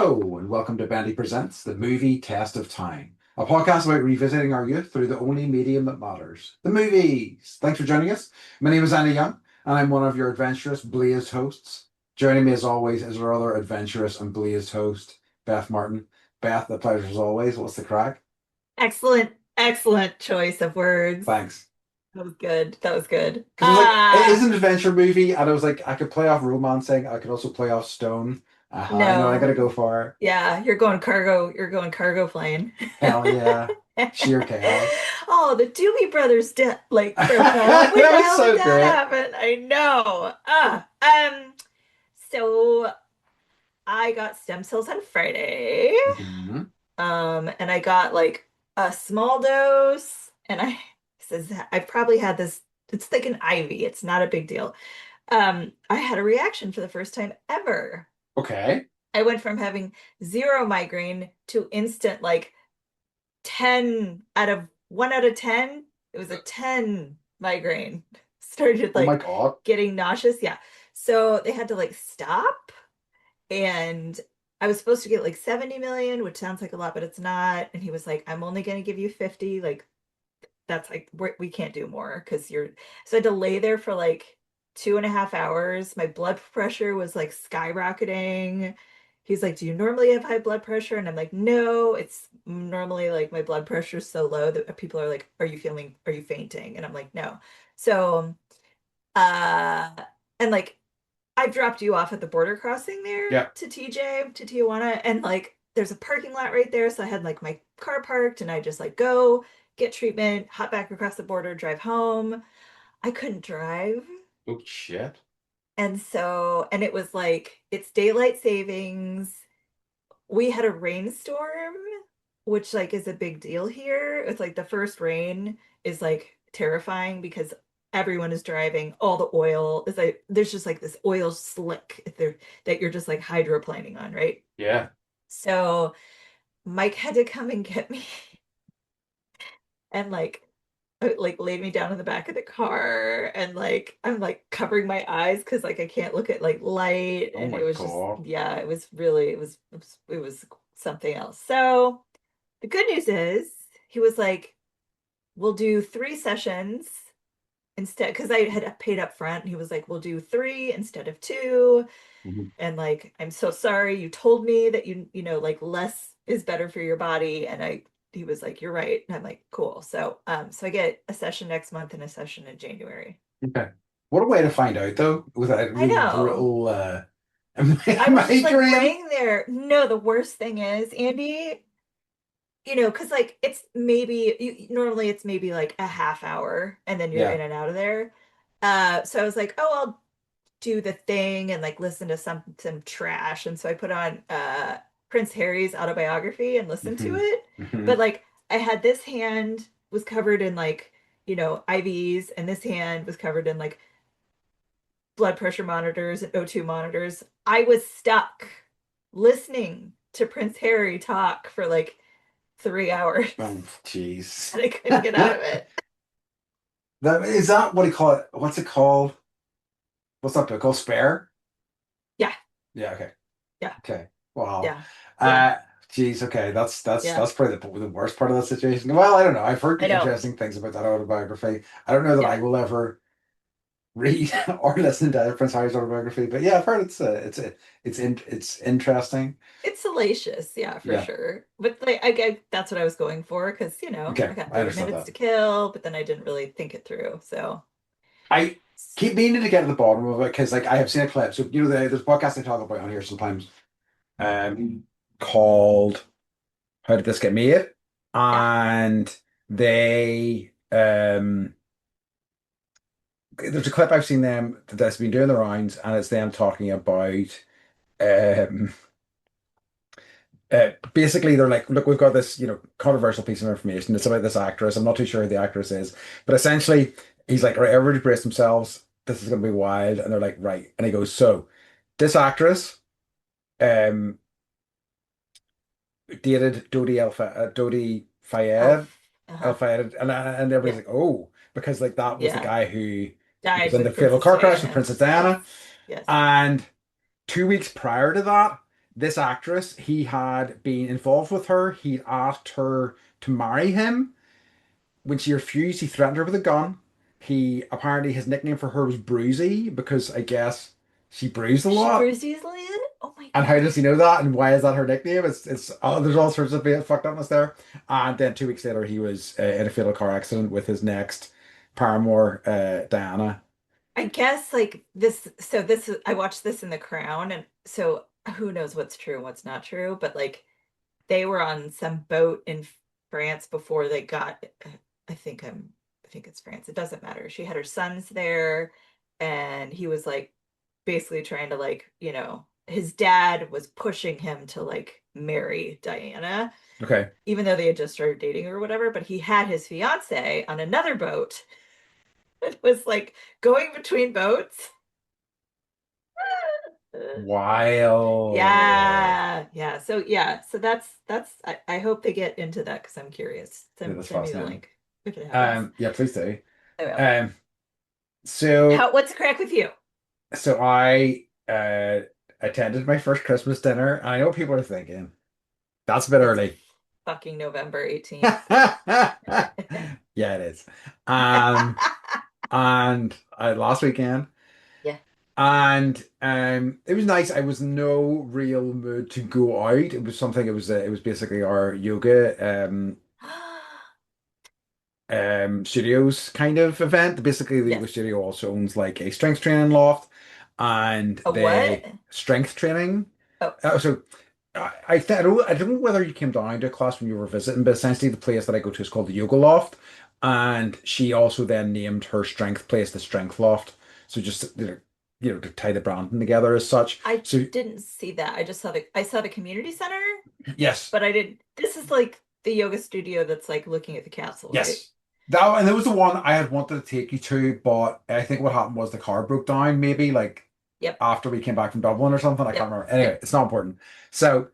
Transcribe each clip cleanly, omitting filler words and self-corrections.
Hello, and welcome to Bendy Presents The Movie Test of Time, a podcast about revisiting our youth through the only medium that matters, the movies. Thanks for joining us. My name is Andy Young, and I'm one of your adventurous, blazed hosts. Joining me, as always, is our other adventurous and blazed host, Beth Martin. Beth, the pleasure as always. What's the crack? Excellent, excellent choice of words. Thanks. That was good. That was good. Because it was like, it is an adventure movie, and I was like, I could play off romancing, I could also play off stone. I know I gotta No. go for Yeah, you're going cargo plane. hell yeah, sheer chaos. Oh, the Doobie Brothers broke up. When That the was hell did so that great. happen? I know. So I got stem cells on Friday. Mhm. And I got like a small dose, and I says I probably had this. It's like an IV. It's not a big deal. I had a reaction for the first time ever. Okay. I went from having zero migraine to instant like 10 out of 1 out of 10. It was a 10 migraine. Started Oh my like God. getting nauseous. Yeah. So they had to like stop, and I was supposed to get like 70 million, which sounds like a lot, but it's not. And he was like, I'm only going to give you 50. Like, that's like, we can't do more because you're. So I had to lay there for like 2.5 hours. My blood pressure was like skyrocketing. He's like, do you normally have high blood pressure? And I'm like, no, it's normally like my blood pressure is so low that people are like, are you fainting? And I'm like, no. So, uh, and like, I dropped you off at the border crossing there Yeah. to TJ, to Tijuana, and like there's a parking lot right there. So I had like my car parked and I just like go get treatment, hop back across the border, drive home. I couldn't drive. Oh shit. And it was like it's daylight savings. We had a rainstorm, which like is a big deal here. It's like the first rain is like terrifying because everyone is driving. All the oil is like there's just like this oil slick there that you're just like hydroplaning on, right? Yeah. So Mike had to come and get me and like laid me down in the back of the car, and like I'm like covering my eyes because like I can't look at like light, Oh and my it was just, God. yeah, it was really it was something else. So the good news is he was like, we'll do 3 sessions instead, because I had paid up front. He was like, we'll do three instead of two. Mhm. And like, I'm so sorry. You told me that like less is better for your body. And he was like, you're right. And I'm like, cool. So I get a session next month and a session in January. Okay. What a way to find out though, with a I really know. brutal I was just like migraine. laying there. No, the worst thing is, Andy, because like normally it's maybe like a half hour and then you're Yeah. in and out of there. So I was like, oh, I'll do the thing and like listen to some trash. And so I put on Prince Harry's autobiography and listened to hmm it. But hmm like I had this hand was covered in like, IVs, and this hand was covered in like blood pressure monitors and O2 monitors. I was stuck listening to Prince Harry talk for like 3 hours. Oh, jeez. And I couldn't get out of it. That is that what do you call it? What's it called? What's that book called? Spare? Yeah, Yeah, okay. yeah, Okay. Wow. yeah, yeah, Uh Geez, okay. yeah. That's probably the worst part of that situation. Well, I don't know. I've heard I know. interesting things about that autobiography. I don't know that Yeah. I will ever read or listen to Prince Harry's autobiography, but yeah, I've heard it's interesting. It's salacious, yeah, for Yeah. sure. But like, that's what I was going for because, I Okay, got I 30 understand minutes that. to kill, but then I didn't really think it through. So, I keep meaning to get to the bottom of it because like I have seen a clip. So there's a podcast I talk about on here sometimes, um, called "How Did This Get Made?" yeah. and they there's a clip I've seen them that's been doing the rounds, and it's them talking about um basically they're like, look, we've got this, controversial piece of information. It's about this actress. I'm not too sure who the actress is, but essentially he's like, all right, everybody brace themselves. This is going to be wild. And they're like, right. And he goes, so this actress um dated Dodi Fayed, Elf. Uh-huh. El Fayed, and Yeah. everybody's like, oh, because like that was the Yeah. guy who was Died in the with fatal Princess car crash with Diana. Princess Yes. Diana. Yes. And 2 weeks prior to that, this actress, he had been involved with her. He'd asked her to marry him. When she refused, he threatened her with a gun. He apparently his nickname for her was Bruisey because I guess she bruised a She lot. bruised easily? Oh my And how does he God. know that? And why is that her nickname? It's there's all sorts of fucked upness there. And then 2 weeks later, he was in a fatal car accident with his next paramour, Diana. I guess like this, so this is, I watched this in The Crown, and so who knows what's true and what's not true, but like they were on some boat in France before they got, I think it's France. It doesn't matter. She had her sons there, and he was like basically trying to like, his dad was pushing him to like marry Diana, Okay. even though they had just started dating or whatever, but he had his fiance on another boat. It was like going between boats. Wild. Yeah. So I hope they get into that because I'm curious. Yeah, Send that's send me the fascinating. link if it happens. Yeah, please do. I will. Um, so What's the crack with you? I attended my first Christmas dinner, and I know people are thinking that's a bit It's early. fucking November 18th. Yeah, it is. Um, and last weekend, Yeah. and it was nice. I was no real mood to go out. It was something. It was basically our yoga studios kind of event. Basically, the yoga Yes. studio also owns like a strength training loft, and A what? they strength training. Oh, So I don't know whether you came down to a class when you were visiting, but essentially the place that I go to is called the Yoga Loft, and she also then named her strength place the Strength Loft. So just to tie the branding together as such. I So didn't see that. I saw the community center, yes, but I didn't. This is like the yoga studio that's like looking at the castle, right? yes. That was the one I had wanted to take you to, but I think what happened was the car broke down, maybe like Yep. after we came back from Dublin or something. I can't Yep. remember. Anyway, Yep. it's not important. So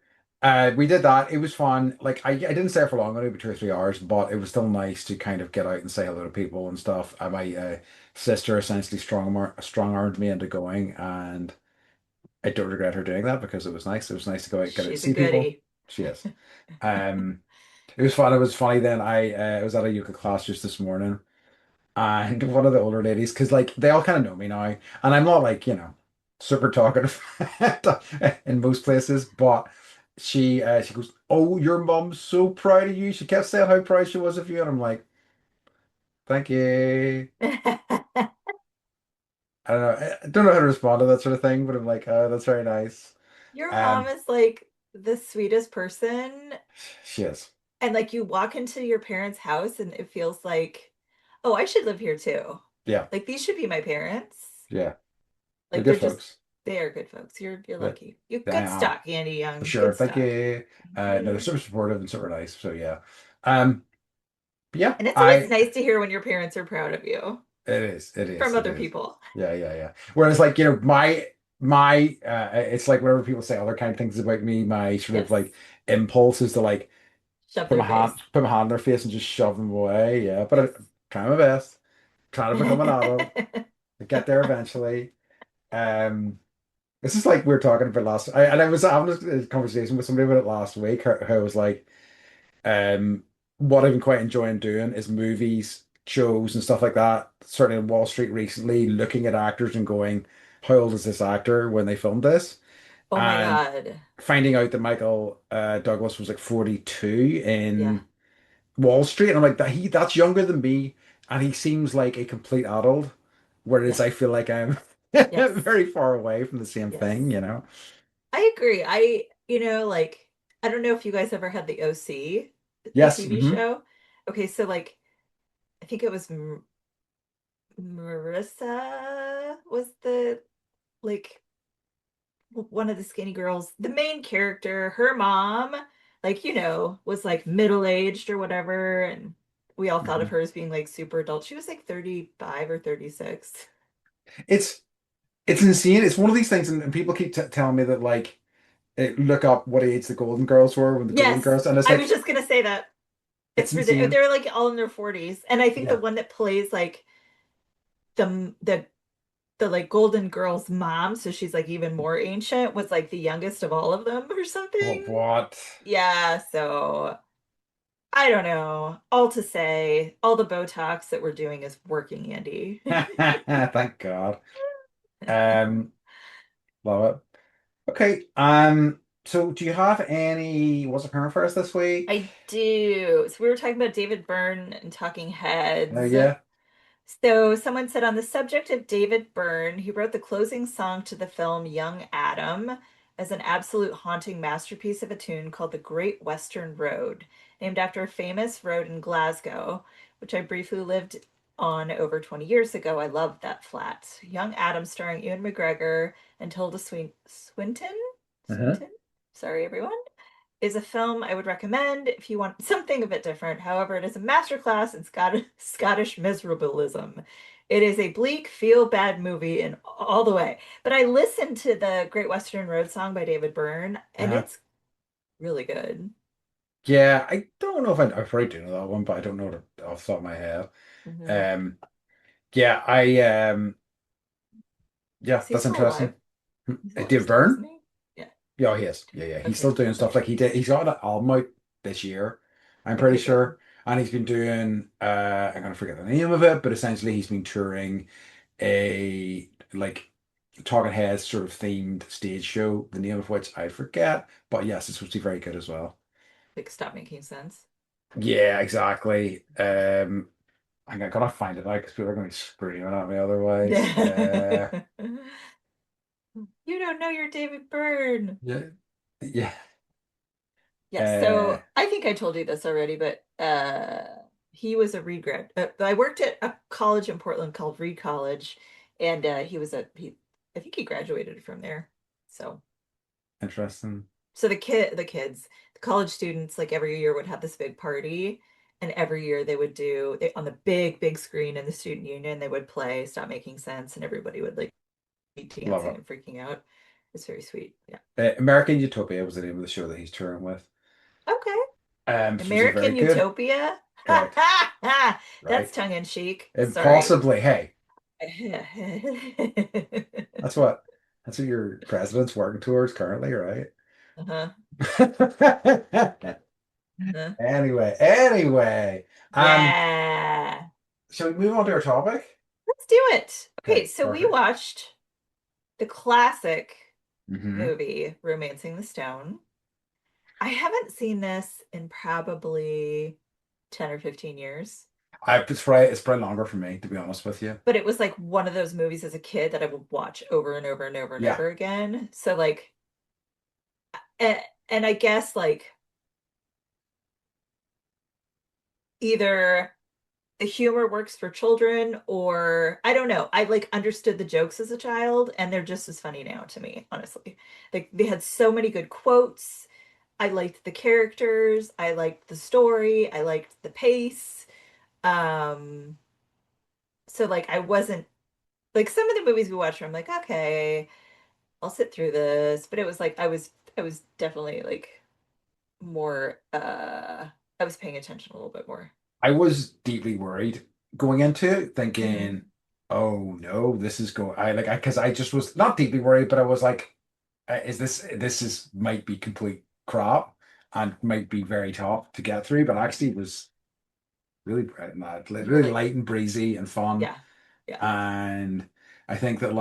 we did that. It was fun. Like I didn't stay for long, only about 2 or 3 hours, but it was still nice to kind of get out and say hello to people and stuff. My sister essentially strong armed me into going, and I don't regret her doing that because it was nice. It was nice to go out, get out to She's a see people. goodie. She is. Um, it was fun. It was funny then. I was at a yoga class just this morning, and one of the older ladies, because like they all kind of know me now, and I'm not like, super talkative in most places, but she goes, "Oh, your mom's so proud of you." She kept saying how proud she was of you, and I'm like, "Thank you." I don't know how to respond to that sort of thing, but I'm like, "Oh, that's very nice." Your mom Um, is like the sweetest person. she is. And like you walk into your parents' house and it feels like, oh, I should live here too. Yeah, Like these should be my parents. yeah. They're Like good folks. they are good folks. You're But lucky. You I good am. stock, Andy For Young. sure. Good Thank stock. you. No, they're Mhm. super supportive and super nice. So yeah. Um, but yeah, And it's always I nice to hear when your parents are proud of you it is, it from is, it other is. people. Yeah, yeah, yeah. Whereas like, my it's like whenever people say other kind of things about me, my sort of Yes. like impulse is to like Shove their face. put my hand in their face and just shove them away. Yeah. But I Yes. try my best, trying to become an adult. I get there eventually. Um this is like we were talking about and I was having a conversation with somebody about it last week. How I was like, Um, what I've been quite enjoying doing is movies, shows, and stuff like that. Certainly on Wall Street recently, looking at actors and going, how old is this actor when they filmed this? Oh my And God. finding out that Michael Douglas was like 42 Yeah. in Wall Street, and I'm like, that's younger than me, and he seems like a complete adult, whereas Yes. I feel like I'm Yes. very far away from the same thing, Yes. you know? I agree. Like, I don't know if you guys ever had the OC, the Yes. TV Hmm. show. Okay, so like, I think it was Marissa was the like one of the skinny girls, the main character, her mom, like, was like middle-aged or whatever, and we all thought of Hmm. her as being like super adult. She was like 35 or 36. It's it's insane. It's one of these things, and people keep t telling me that like look up what age the Golden Girls were when the Golden Yes, Girls, and it's I was like just gonna say that. it's It's ridiculous. insane. They're like all in their 40s. And I think the Yeah. one that plays like the the like Golden Girl's mom, so she's like even more ancient, was like the youngest of all of them or Well, something. what? Yeah, so I don't know. All to say, all the Botox that we're doing is working, Andy. Thank God. Um, love it. Okay. So do you have any what's occurring for us this week? I do. So we were talking about David Byrne and Talking Oh Heads. yeah. So someone said on the subject of David Byrne, he wrote the closing song to the film Young Adam as an absolute haunting masterpiece of a tune called The Great Western Road, named after a famous road in Glasgow, which I briefly lived on over 20 years ago. I loved that flat. Young Adam starring Ewan McGregor and Tilda Swinton? Uh-huh. Swinton? Sorry, everyone is a film I would recommend if you want something a bit different. However, it is a masterclass in Scottish miserabilism. It is a bleak, feel-bad movie in all the way. But I listened to the Great Western Road song by David Byrne, and Uh-huh. it's really good. Yeah, I don't know if I probably do know that one, but I don't know it off the top of my head. Hmm. Um, yeah, yeah, Is he that's still alive? interesting. He's alive Dave still, isn't Byrne? he? Yeah. Yeah, he is. Yeah, yeah. He's still Okay. doing stuff like Okay. he did. He's got an album out this year, I'm pretty Okay, good. sure. And he's been doing I'm gonna forget the name of it, but essentially he's been touring a like Talking Heads sort of themed stage show, the name of which I forget. But yes, it's supposed to be very good as well. Like, stop making sense. Yeah, exactly. I gotta find it out because people are gonna be screaming at me otherwise. You don't know your David Byrne. Yeah, yeah. Yes, Uh, so I think I told you this already, but he was a Reed grad. I worked at a college in Portland called Reed College, and I think he graduated from there. So Interesting. the kids, the college students, like every year would have this big party, and every year they would do on the big screen in the student union, they would play Stop Making Sense, and everybody would like be Love dancing it. and freaking out. It's very sweet. Yeah. American Utopia was the name of the show that he's touring with. Okay. Supposed to be very American good. Utopia? Correct. That's Right. tongue in cheek. And Sorry. possibly, hey, Uh-huh. that's what your president's working towards currently, right? Uh-huh. Anyway. Yeah. Shall we move on to our topic? Let's do it. Okay, Okay, so we perfect. watched the classic Hmm. movie Romancing the Stone. I haven't seen this in probably 10 or 15 years, It's probably longer for me, to be honest with you. but it was like one of those movies as a kid that I would watch over and over and over and Yeah, over again. So like and, and I guess like either the humor works for children or I don't know. I like understood the jokes as a child and they're just as funny now to me, honestly. Like they had so many good quotes. I liked the characters, I liked the story, I liked the pace. Um so like I wasn't like some of the movies we watched I'm like, okay, I'll sit through this, but it was like I was definitely like more I was paying attention a little bit more. I was deeply worried going into it, Hmm. thinking, "Oh no, this is going." Because I just was not deeply worried, but I was like, "Is this is might be complete crap and might be very tough to get through," but actually it was really You were really like, light and breezy and fun, yeah, yeah, and I think that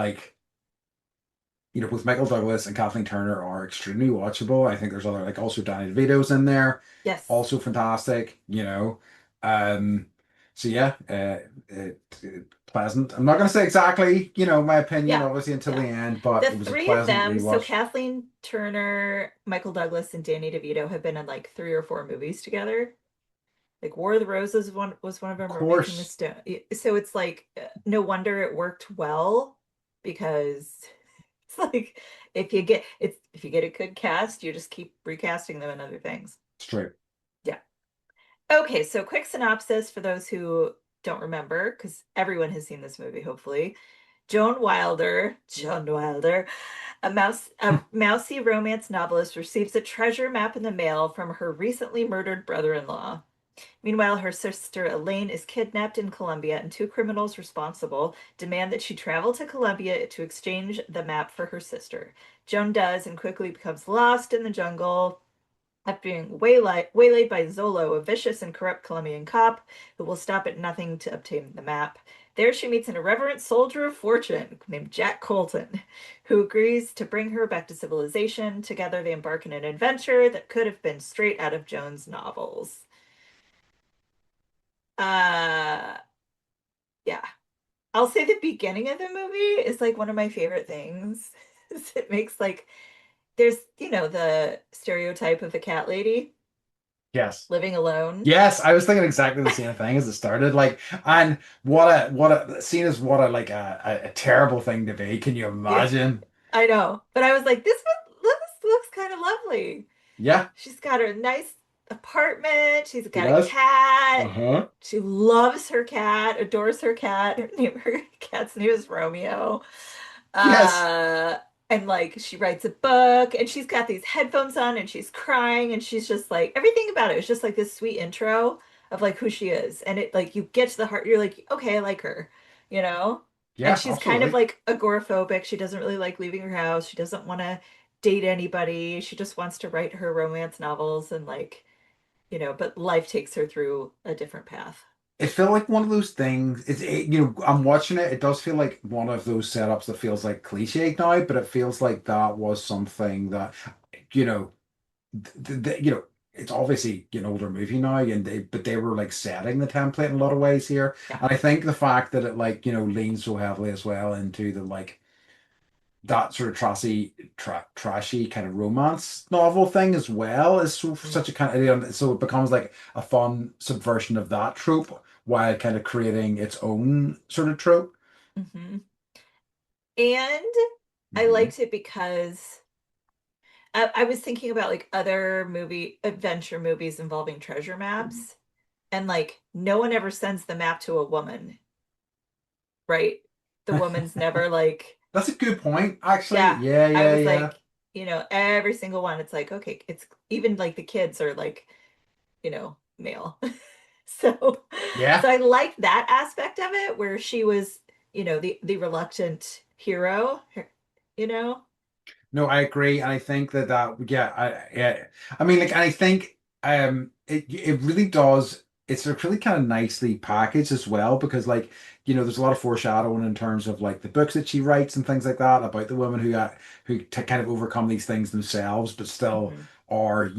both Michael Douglas and Kathleen Turner are extremely watchable. I think there's other also Danny DeVito's in there, yes, also fantastic. Um, so yeah, pleasant. I'm not going to say exactly, my opinion, yeah, obviously, until the yeah. end, but The it was a three of pleasant them, so rewatch. Kathleen Turner, Michael Douglas, and Danny DeVito have been in like three or four movies together. Like War of the Roses one was one of Of them, Romancing the course, Stone. So it's like no wonder it worked well because it's like if you get a good cast, you just keep recasting them in other things. it's true. Yeah. Okay, so quick synopsis for those who don't remember, because everyone has seen this movie, hopefully. Joan Wilder, a mousy romance novelist receives a treasure map in the mail from her recently murdered brother-in-law. Meanwhile, her sister Elaine is kidnapped in Colombia, and two criminals responsible demand that she travel to Colombia to exchange the map for her sister. Joan does and quickly becomes lost in the jungle after being waylaid by Zolo, a vicious and corrupt Colombian cop who will stop at nothing to obtain the map. There she meets an irreverent soldier of fortune named Jack Colton, who agrees to bring her back to civilization. Together they embark on an adventure that could have been straight out of Joan's novels. Uh, yeah. I'll say the beginning of the movie is like one of my favorite things. It makes like there's, the stereotype of the cat lady Yes. living alone. Yes, I was thinking exactly the same thing as it started. Like, and what a seen as what a like a terrible thing to be. Can you Yeah, imagine? I know. But I was like, this looks kind of lovely. Yeah, She's got her nice apartment. She's he got a does. cat. Uh-huh. She loves her cat, adores her cat. Her cat's name is Romeo. Yes. Uh, and like she writes a book and she's got these headphones on and she's crying and she's just like everything about it is just like this sweet intro of like who she is. And it like you get to the heart, you're like, okay, I like her, you know? And Yeah, she's kind of absolutely. like agoraphobic. She doesn't really like leaving her house. She doesn't want to date anybody. She just wants to write her romance novels and like, but life takes her through a different path. It felt like one of those things. I'm watching it. It does feel like one of those setups that feels like cliched now, but it feels like that was something that, you know, it's obviously an older movie now, but they were like setting the template in a lot of ways here. Yeah. And I think the fact that it like, leans so heavily as well into the like that sort of trashy kind of romance novel thing as well is such a kind of so it becomes like a fun subversion of that trope while kind of creating its own sort of trope. Mm-hmm. And I Hmm. liked it because I was thinking about like other adventure movies involving treasure maps, and like no one ever sends the map to a woman, right? The woman's never like, That's a good point, actually. yeah. Yeah, I yeah, was yeah, like, every single one, it's like, okay, it's even like the kids are like, male. So, yeah. so I liked that aspect of it where she was, the reluctant hero, you know? No, I agree, and I think yeah, yeah, I mean, like, and I think it really does. It's like really kind of nicely packaged as well because, like, there's a lot of foreshadowing in terms of like the books that she writes and things like that about the women who to kind of overcome these things themselves, but still Hmm. are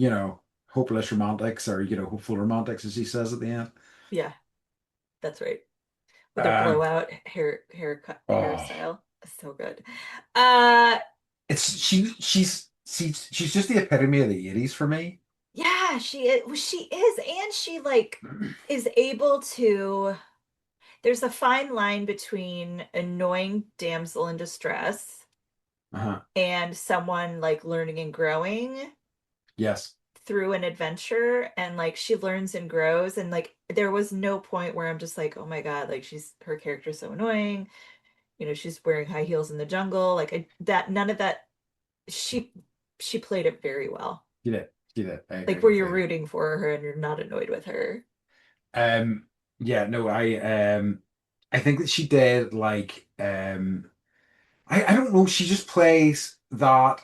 hopeless romantics or hopeful romantics, as she says at the end. Yeah, that's right. With her Um, blowout haircut oh, hairstyle. So good. Uh she's just the epitome of the 80s for me. yeah, she is, and she like is able to there's a fine line between annoying damsel in distress Uh-huh. and someone like learning and growing Yes. through an adventure, and like she learns and grows, and like there was no point where I'm just like, oh my God, like her character's so annoying. She's wearing high heels in the jungle. Like that none of that she she played it very well. You did. You did. I Like agree where you're completely. rooting for her and you're not annoyed with her. Yeah, no, I think that she did like I don't know, she just plays that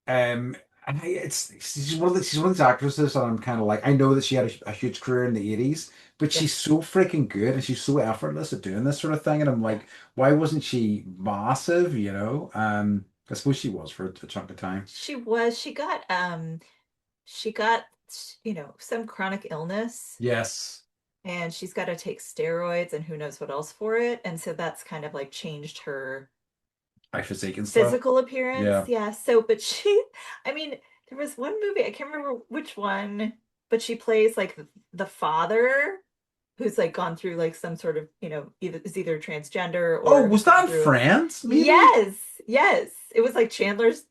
and she's one of these actresses and I'm kind of like I know that she had a huge career in the 80s, but Yeah, she's so freaking good and she's so effortless at doing this sort of thing and I'm yeah. like, why wasn't she massive, I suppose she was for a chunk of time. She got some chronic illness, Yes. and she's got to take steroids and who knows what else for it, and so that's kind of like changed her I physique and stuff. physical appearance. Yeah. Yeah. So, but I mean, there was one movie, I can't remember which one, but she plays like the father who's like gone through like some sort of, either transgender Oh, or has was gone that in through. France, maybe? Yes, yes. It was like Chandler's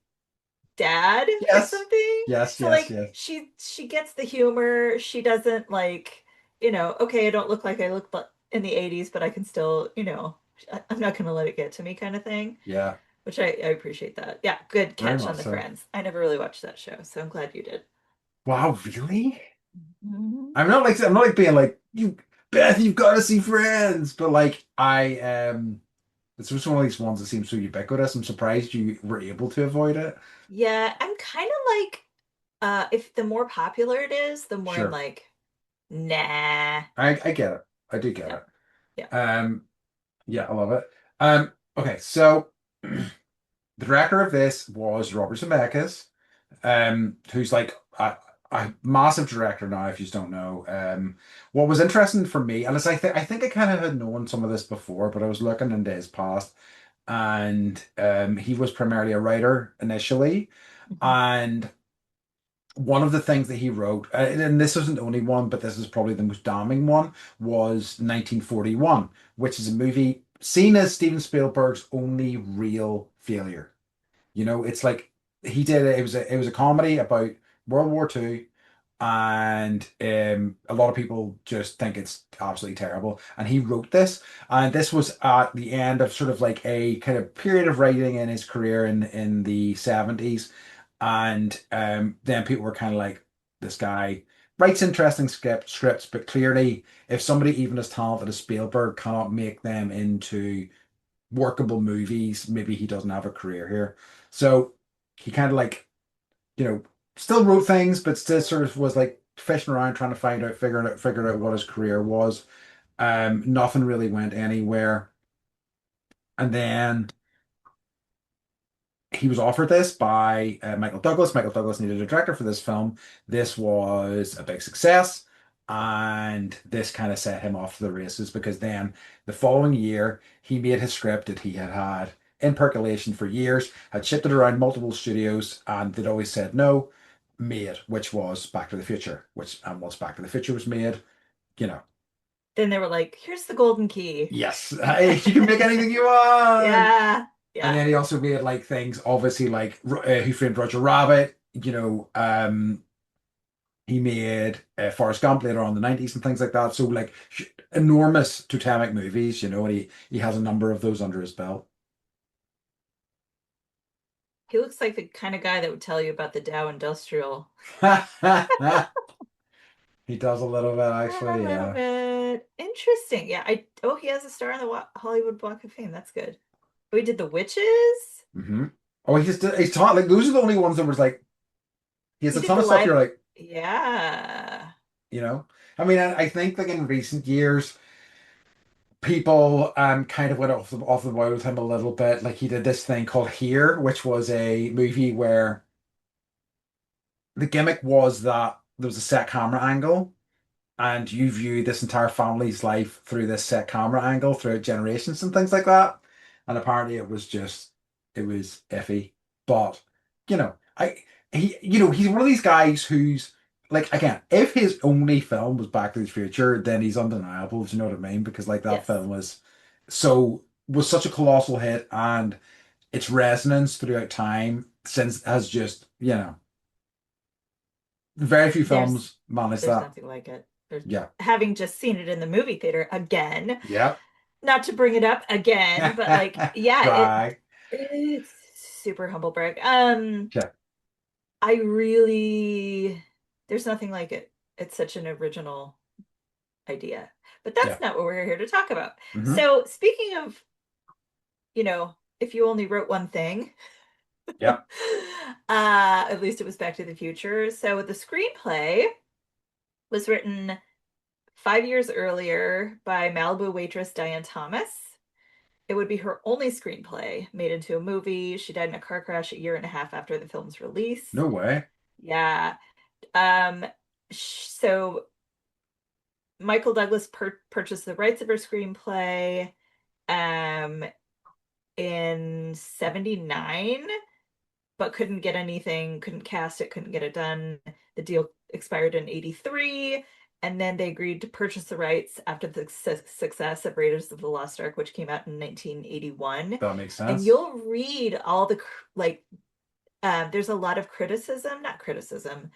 dad or Yes. something. Yes, So yes, like yes. she gets the humor. She doesn't like, okay, I don't look like I looked in the 80s, but I can still, I'm not gonna let it get to me kind of thing. Yeah, Which I appreciate that. Yeah, good very catch on much the so. Friends. I never really watched that show, so I'm glad you did. Wow, really? Mhm. I'm not like being like you, Beth. You've got to see Friends, but like it's just one of these ones that seems so ubiquitous. I'm surprised you were able to avoid it. Yeah, I'm kind of like, if the more popular it is, the more I'm Sure, like, nah. I get it. I do get Yeah, it. yeah. Um, yeah, I love it. Okay, so the director of this was Robert Zemeckis, who's like a massive director now, if you just don't know. What was interesting for me, and it's I think I kind of had known some of this before, but I was looking into his past, and he was primarily a writer initially, Mhm. and one of the things that he wrote, and this isn't the only one, but this is probably the most damning one, was 1941, which is a movie seen as Steven Spielberg's only real failure. You know, it's like he did it. It was a comedy about World War II, and a lot of people just think it's absolutely terrible. And he wrote this, and this was at the end of sort of like a kind of period of writing in his career in the 70s. And then people were kind of like, this guy writes interesting scripts, but clearly, if somebody even as talented as Spielberg cannot make them into workable movies, maybe he doesn't have a career here. So he kind of like, you know, still wrote things, but still sort of was like fishing around trying to figuring out what his career was. Nothing really went anywhere. And then he was offered this by Michael Douglas. Michael Douglas needed a director for this film. This was a big success, and this kind of set him off to the races because then the following year he made his script that he had had in percolation for years, had shipped it around multiple studios, and they'd always said no. Made, which was Back to the Future, which and once Back to the Future was made, you know, Then they were like, here's the golden key. yes, hey, you can make anything you want. Yeah, And yeah. then he also made like things, obviously like Who Framed Roger Rabbit. You know, he made Forrest Gump later on in the 90s and things like that. So like enormous totemic movies. You know, and he has a number of those under his belt. He looks like the kind of guy that would tell you about the Dow Industrial. He does a little bit A actually. little Yeah. bit interesting. Yeah, I oh, he has a star on the Hollywood Walk of Fame. That's good. We did The Witches. Hmm. Oh, he's taught like those are the only ones that was like he has He a did ton the of stuff. live. You're like, Yeah. you know. I mean, I think like in recent years. People kind of went off the boil with him a little bit. Like he did this thing called Here, which was a movie where the gimmick was that there was a set camera angle, and you view this entire family's life through this set camera angle throughout generations and things like that. And apparently it was iffy. But you know, he's one of these guys who's like again, if his only film was Back to the Future, then he's undeniable, do you know what I mean? Because like that Yes. film was such a colossal hit and its resonance throughout time since has just, very few There's films manage there's that. nothing like it. There's Yeah. having just seen it in the movie theater again. Yeah. Not to bring it up again, but like, yeah, Brag. it's super humble brag. Yeah. I really there's nothing like it. It's such an original idea. But Yeah. that's not what we're here to talk about. Hmm. So, speaking of, if you only wrote one thing, Yeah. at least it was Back to the Future. So, the screenplay was written 5 years earlier by Malibu waitress Diane Thomas. It would be her only screenplay made into a movie. She died in a car crash a year and a half after the film's release. No way. Yeah. Um, so Michael Douglas purchased the rights of her screenplay um in 79, but couldn't cast it, couldn't get it done. The deal expired in 83, and then they agreed to purchase the rights after the success of Raiders of the Lost Ark, which came out in 1981. That makes And sense. you'll read all the like there's a lot of criticism, not criticism,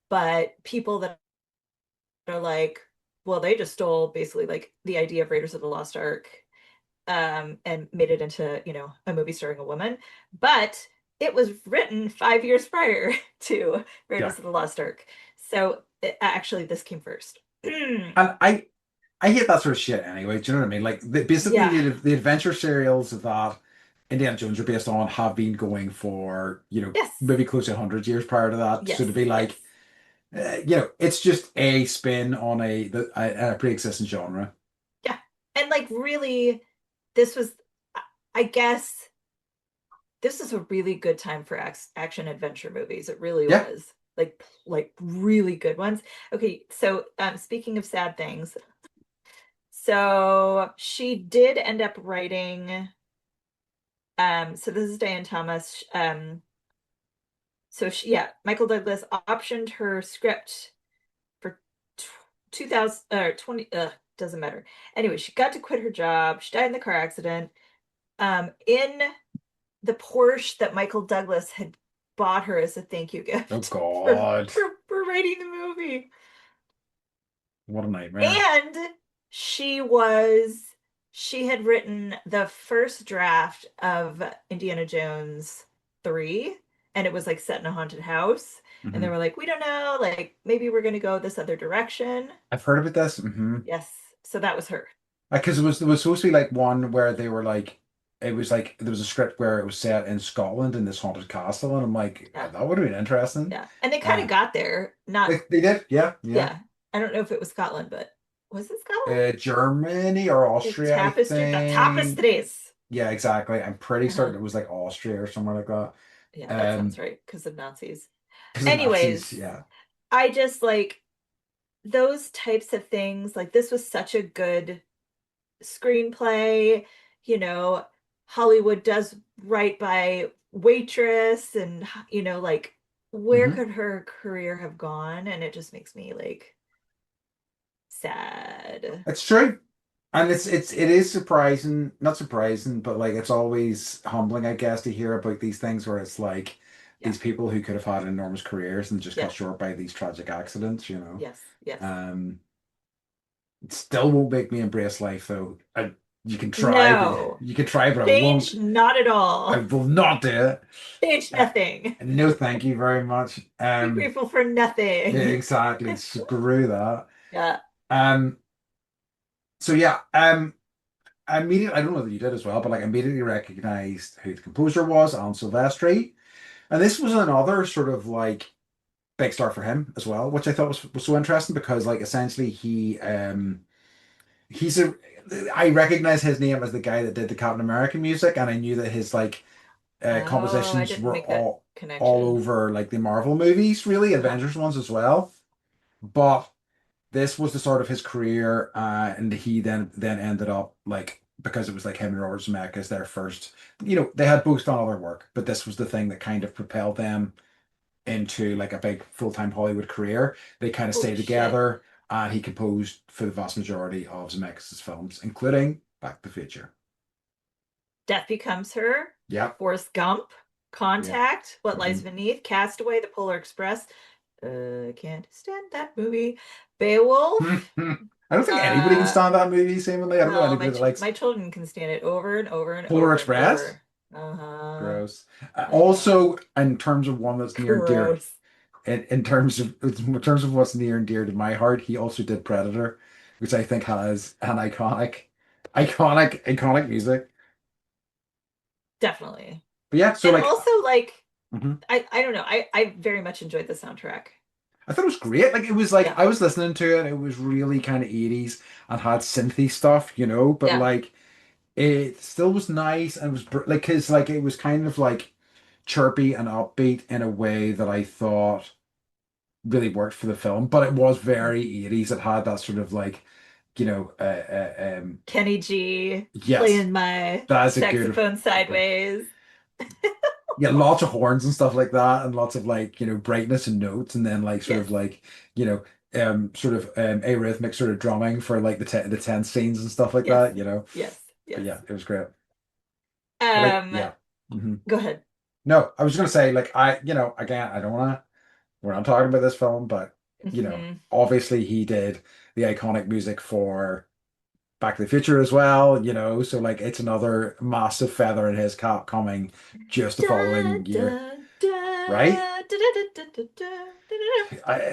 but people that are like, well, they just stole basically like the idea of Raiders of the Lost Ark, and made it into, a movie starring a woman. But it was written 5 years prior to Yeah. Raiders of the Lost Ark. So Actually, this came first. And I hate that sort of shit anyway. Do you know what I mean? Like basically Yeah. the adventure serials that Indiana Jones are based on have been going for, Yes. maybe close to 100 years prior to that. So to Yes. be Yes. like, it's just a spin on a pre-existing genre. Yeah. And like really, this was, I guess, this is a really good time for action adventure movies. It really Yeah. was. Like really good ones. Okay, so speaking of sad things, so she did end up writing so this is Diane Thomas. So she, yeah, Michael Douglas optioned her script for 2000 or 20 doesn't matter. Anyway, she got to quit her job. She died in the car accident. In the Porsche that Michael Douglas had bought her as a thank you Oh gift for God. writing the movie. What a nightmare. And she was she had written the first draft of Indiana Jones 3, and it was like set in a haunted house. And they Hmm. were like, we don't know, like maybe we're gonna go this other direction. I've heard about this. Yes. So that was her. Because it was supposed to be like one where they were like, it was like there was a script where it was set in Scotland in this haunted castle, and I'm like, Yeah. that would have been interesting. Yeah. And they kind of Uh, got there. Not, they did, yeah, yeah. yeah. I don't know if it was Scotland, but was it Scotland? Germany or Austria, I The think. tapestries. Yeah, exactly. I'm pretty Uh-huh. certain it was like Austria or somewhere like that. Yeah, that sounds Um, right because of Nazis. because of Anyways, Nazis, yeah. I just like those types of things. Like this was such a good screenplay. You know, Hollywood does right by Waitress, and like where Hmm. could her career have gone? And it just makes me like sad. It's true. And it is surprising, not surprising, but like it's always humbling, I guess, to hear about these things where it's like Yeah. these people who could have had enormous careers and just cut Yeah. short by these tragic accidents. Yes. Yes. Um, it still won't make me embrace life though. You can try, but No. you can try, but I Change won't. not at I all. will not do it. Change nothing. No, thank you very much. Be grateful for Yeah, nothing. exactly. Screw that. Yeah. Um, so yeah, I don't know that you did as well, but like immediately recognized who the composer was, Alan Silvestri. And this was another sort of like big star for him as well, which I thought was so interesting because like essentially he's a I recognize his name as the guy that did the Captain America music, and I knew that his like Oh, I compositions didn't were make that all connection. over like the Marvel movies, really, Uh-huh. Avengers ones as well. But this was the start of his career, and he then ended up like because it was like him and Robert Zemeckis their first. They had both done other work, but this was the thing that kind of propelled them into like a big full-time Hollywood career. They kind of Holy stayed shit. together, and he composed for the vast majority of Zemeckis' films, including Back to the Future. Death Becomes Her, Yep. Forrest Gump, Yeah. Contact, What Lies Hmm. Beneath, Castaway, The Polar Express. Can't stand that movie. Beowulf. I don't think anybody can Uh, stand that movie, seemingly. I don't know well, anybody that likes my children can stand it over and over and Polar over and Express. over. Uh-huh. Gross. Uh-huh. Also, in terms of one that's near and dear, Gross. in terms of what's near and dear to my heart, he also did Predator, which I think has an iconic music. Definitely. But yeah, so And like, also like mhm. I don't know. I very much enjoyed the soundtrack. I thought it was great. Like it was like Yeah. I was listening to it. It was really kind of 80s and had synthy stuff. But Yeah. like it still was nice and was like because like it was kind of like chirpy and upbeat in a way that I thought really worked for the film, but it was Mhm. very 80s. It had that sort of like, you know, Kenny G yes, playing my that's a good, saxophone okay. sideways. Yeah, lots of horns and stuff like that, and lots of like, brightness and notes, and then like sort Yes. of like, sort of arrhythmic sort of drumming for like the tense scenes and stuff like Yes. that. Yes. But Yes. yeah, it was great. But like, Um, yeah. Hmm. Go ahead. No, I was gonna say like again, I don't wanna. We're not talking about this film, but Hmm. obviously he did the iconic music for Back to the Future as well. So like it's another massive feather in his cap coming just the Dun, following year, dun, dun, right?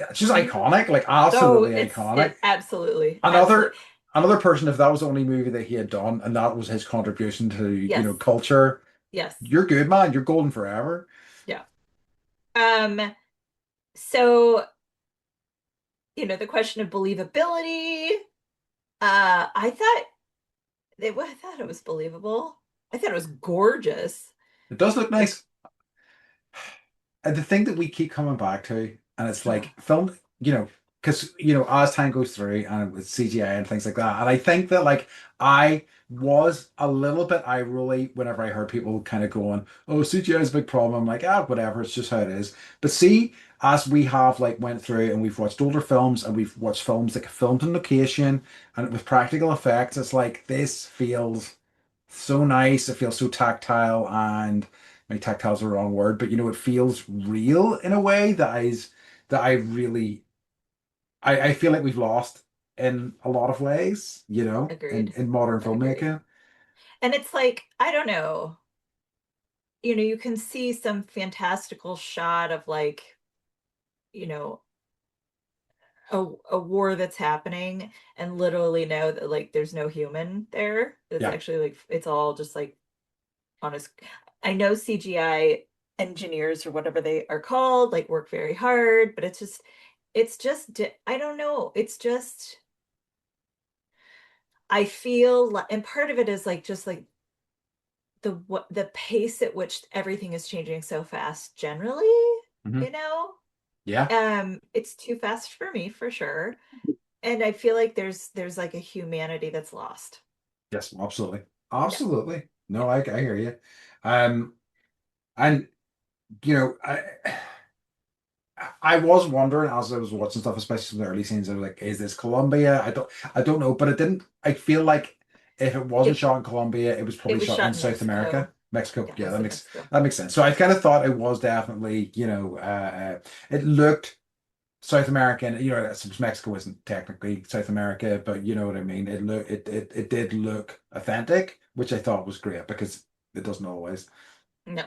It's just iconic, like Oh, absolutely it's iconic. it absolutely, Another absolutely. another person, if that was the only movie that he had done, and that was his contribution to, Yes, culture, yes, you're good, man. You're golden forever. yeah. So, the question of believability, I thought it was believable. I thought it was gorgeous. It does look Like, nice. And the thing that we keep coming back to, and it's uh, like film, because as time goes through and with CGI and things like that, and I think that like I was a little bit eye rolly whenever I heard people kind of going, "Oh, CGI is a big problem." I'm like, whatever, it's just how it is. But see, as we have like went through and we've watched older films and we've watched films like filmed on location and with practical effects, it's like this feels so nice. It feels so tactile, and maybe tactile is the wrong word, but it feels real in a way that I really I feel like we've lost in a lot of ways, agreed. in modern Agreed. filmmaking. And it's like, I don't know, you can see some fantastical shot of like, you know, a war that's happening and literally know that like there's no human there. It's Yeah. actually like it's all just like on a I know CGI engineers or whatever they are called like work very hard, but I don't know. It's just I feel like, and part of it is like just like the pace at which everything is changing so fast generally, Hmm. you know? Yeah. It's too fast for me for sure. And I feel like there's like a humanity that's lost. Yes, absolutely. Yeah. Absolutely. Yeah. No, I hear you. Um, and I was wondering as I was watching stuff, especially some of the early scenes, I was like, is this Colombia? I don't know, but it didn't. I feel like if it wasn't It shot in Colombia, it was it probably was shot in shot in South Mexico. America. Mexico. Yeah, it Yeah, was that in makes Mexico. that makes sense. So I kind of thought it was definitely, it looked South American. Since Mexico isn't technically South America, but you know what I mean. It did look authentic, which I thought was great because it doesn't always. No.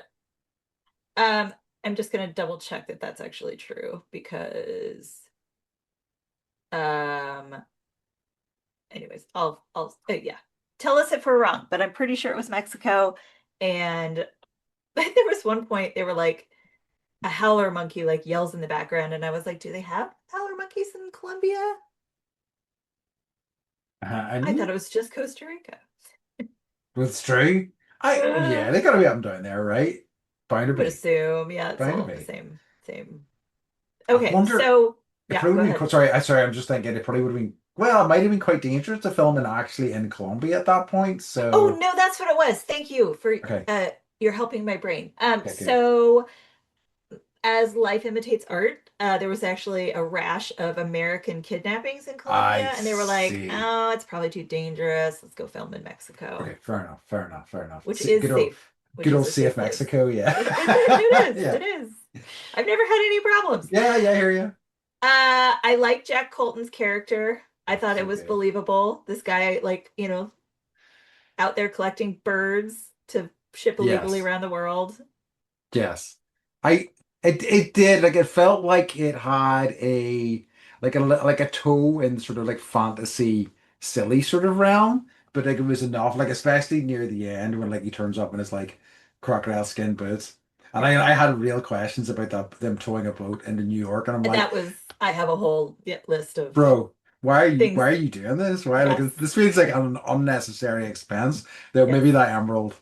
Um, I'm just gonna double check that that's actually true because um anyways, yeah. Tell us if we're wrong, but I'm pretty sure it was Mexico. And there was one point they were like a howler monkey like yells in the background, and I was like, do they have howler monkeys in Colombia? I thought And it was just Costa Rica. it's true. Yeah, I they gotta be up and down there, right? Bound to would be. assume, yeah, it's Bound to all the be. same. I Okay, wonder. so It yeah, probably go would have ahead. been. Sorry. I'm just thinking. It probably would have been. Well, it might have been quite dangerous to film and actually in Colombia at that point. Oh So no, that's what it was. Thank you for okay, you're helping my brain. okay, good. So as life imitates art, there was actually a rash of American kidnappings in I Colombia, and they were like, see. "Oh, it's probably too dangerous. Let's go film in Okay, Mexico," fair enough. Fair enough. Fair enough. which is Good old, safe, which good is old a safe safe place. Mexico. Yeah. It is. Yeah. It is. I've never had any problems. Yeah. Yeah. I hear you. I like Jack Colton's character. I Oh, thought it so was good. believable. This guy, like, out there collecting birds to ship illegally Yes. around the world. Yes. I it did like it felt like it had like a toe in sort of like fantasy silly sort of realm, but like it was enough like especially near the end when like he turns up and it's like crocodile skin boots. And I had real questions about them towing a boat into New York and I'm like, That was, I have a whole list of bro, why things. are you doing this? Why like Yes, this feels like an unnecessary expense. Though yes. maybe that emerald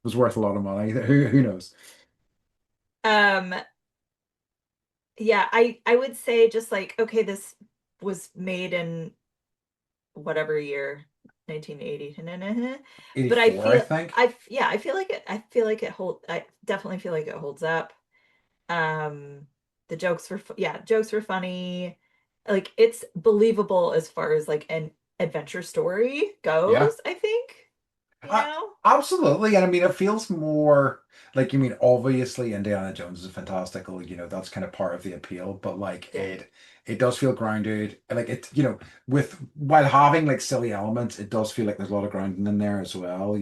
was worth a lot of money. Who knows? Um, yeah, I would say just like, okay, this was made in whatever year, 1980. But 84, I think. yeah, I definitely feel like it holds up. Um, the jokes were funny. Like it's believable as far as like an adventure story Yeah. goes, I think, you I, know? absolutely. And I mean, it feels more like, you mean, obviously Indiana Jones is fantastical, that's kind of part of the appeal, but like Yeah. it does feel grounded. And like with while having like silly elements, it does feel like there's a lot of grounding in there as well.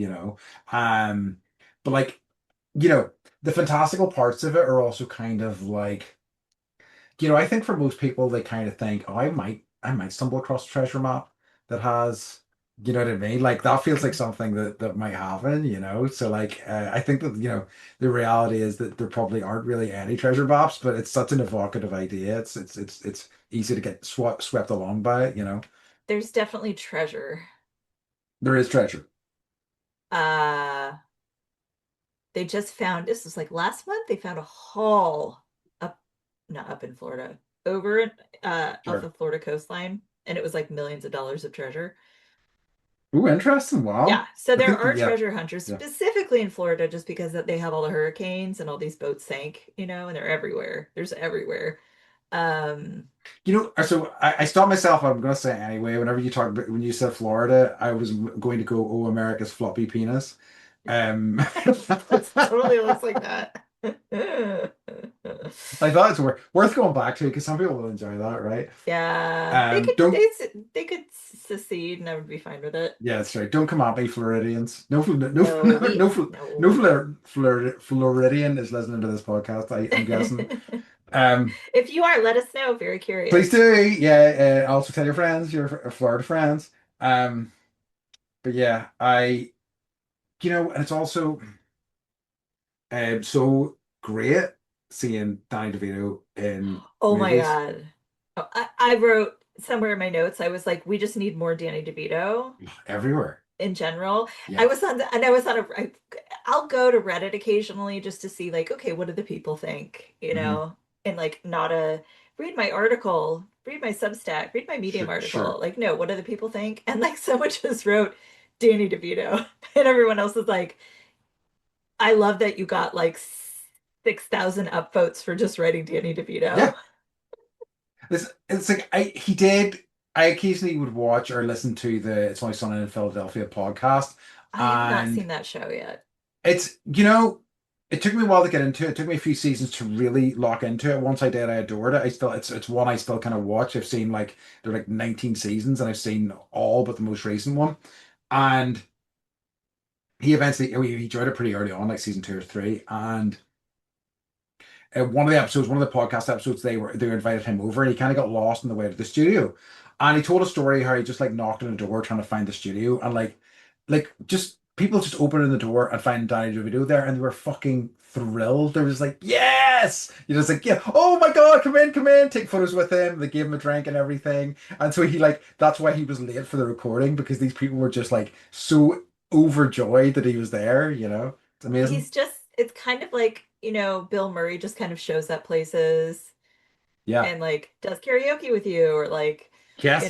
But like you know, the fantastical parts of it are also kind of like, I think for most people they kind of think, oh, I might stumble across a treasure map that has, you know what I mean? Like that feels like something that might happen. So like I think that, the reality is that there probably aren't really any treasure maps, but it's such an evocative idea. It's easy to get swept along by it. There's definitely treasure. There is treasure. Uh, they just found, this was like last month, they found a haul up, not up in Florida, over off the Sure. Florida coastline, and it was like millions of dollars of treasure. Ooh, interesting. Yeah, Wow. so I there think that, are yeah. treasure hunters Yeah. specifically in Florida just because that they have all the hurricanes and all these boats sank, and they're everywhere. There's everywhere. Um, So I stopped myself. I'm going to say it anyway. Whenever you talk about when you said Florida, I was going to go, "Oh, America's floppy penis." Um, It totally looks like that. I thought it's worth going back to because some people will enjoy that, right? Yeah, they could Don't. they could secede and I would be fine with it. Yeah, that's right. Don't come at me, Floridians. No, no, No, no, we no, no no. Floridian is listening to this podcast. I'm guessing. Um, If you are, let us know. Very please curious. do. Yeah. Also tell your friends, your Florida friends. Um, but yeah, and it's also so great seeing Danny DeVito in Oh my movies God. Oh, I wrote somewhere in my notes, I was like, we just need more Danny DeVito everywhere. in general. I Yeah. was on the, and I was on a, I, I'll go to Reddit occasionally just to see like, okay, what do the people think, Hmm. and like not a read my article, read my Substack, read my Medium Sure, article. sure. Like, no, what do the people think? And like someone just wrote Danny DeVito, and everyone else is like, I love that you got like 6,000 upvotes for just writing Danny DeVito. Yeah. It's like I occasionally would watch or listen to the It's Always Sunny in Philadelphia podcast, I have not and seen that show yet. it took me a while to get into it. It took me a few seasons to really lock into it. Once I did, I adored it. It's one I still kind of watch. I've seen like there are like 19 seasons, and I've seen all but the most recent one. And he eventually he joined it pretty early on, like season 2 or 3, and one of the podcast episodes, they invited him over, and he kind of got lost on the way to the studio, and he told a story how he just like knocked on a door trying to find the studio, and like just people just opening the door and finding Danny DeVito there, and they were fucking thrilled. They were just like, yes, it's like, yeah, oh my god, come in, take photos with him. They gave him a drink and everything, and so he like that's why he was late for the recording because these people were just like so overjoyed that he was there. It's amazing. It's kind of like, Bill Murray just kind of shows up places Yeah. and like does karaoke with you, or like, Yes.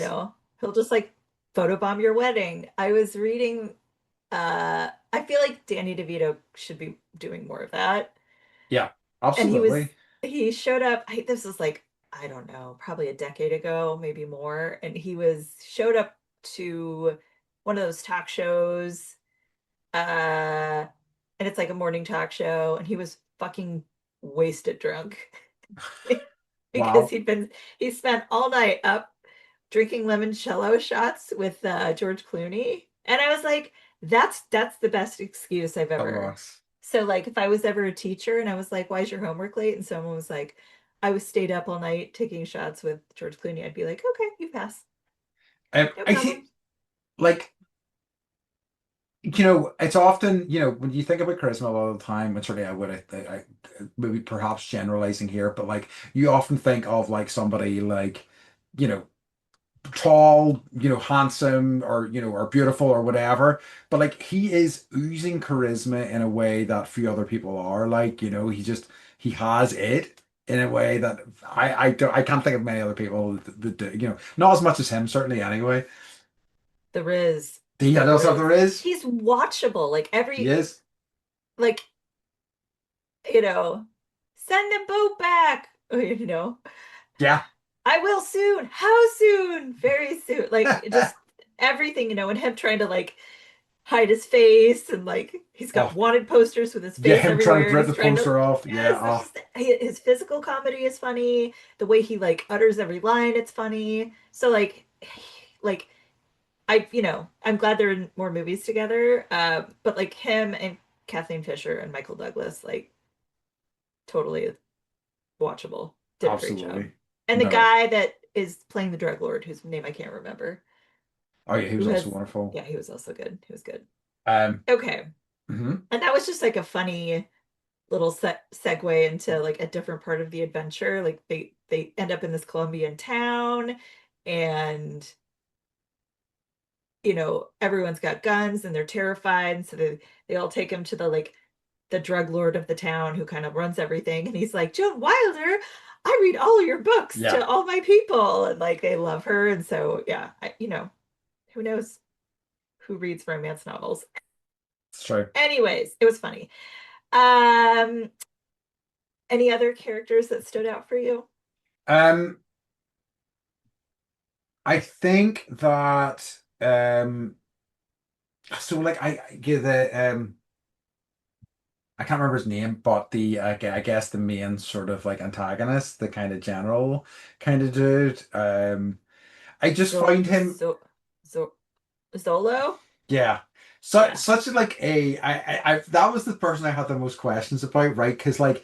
he'll just like photobomb your wedding. I was reading, I feel like Danny DeVito should be doing more of that. Yeah, And absolutely. he showed up, this was like, I don't know, probably a decade ago, maybe more. And showed up to one of those talk shows, uh, and it's like a morning talk show, and he was fucking wasted drunk because Wow. he spent all night up drinking limoncello shots with George Clooney, and I was like, that's the best excuse I've That ever. rocks. So like, if I was ever a teacher and I was like, "Why is your homework late?" and someone was like, "I was stayed up all night taking shots with George Clooney," I'd be like, "Okay, you pass, no I see, problem." like, it's often, when you think about charisma a lot of the time, and certainly I maybe perhaps generalizing here, but like, you often think of like somebody like, you know, tall, handsome, or beautiful or whatever. But like, he is oozing charisma in a way that few other people are. Like, he has it in a way that I can't think of many other people that do, not as much as him, certainly anyway. The Riz, He the knows what Riz. there is. He's watchable. Like He every is. like you know, send the boat back. Yeah. I will soon. How soon? Very soon. Like just everything, and him trying to like hide his face, and like he's got Oh, wanted posters with his yeah, face him trying to everywhere, and rip he's the trying to, poster off. Yeah. yes, it's Oh, just his physical comedy is funny. The way he like utters every line, it's funny. So like I'm glad they're in more movies together. But like him and Kathleen Fisher and Michael Douglas, like totally watchable. Did a great job. Absolutely. And the No. guy that is playing the drug lord, whose name I can't remember, Oh yeah, he who was also has, wonderful. yeah, he was also good. He was good. Um, Okay. mhm. And that was just like a funny little segue into like a different part of the adventure. Like they end up in this Colombian town and everyone's got guns and they're terrified. And so they all take him to the drug lord of the town who kind of runs everything. And he's like, Joan Wilder, I read all of your books Yeah, to all my people. And like they love her. And so yeah, who knows who reads romance novels. it's true. Anyways, it was funny. Um, any other characters that stood out for you? Um, I think that so like I give the I can't remember his name, but the I guess the main sort of like antagonist, the kind of general kind of dude. I just Zo find him, Zo Zo Zolo? yeah, Yeah. such a, like a I that was the person I had the most questions about, right? Because like,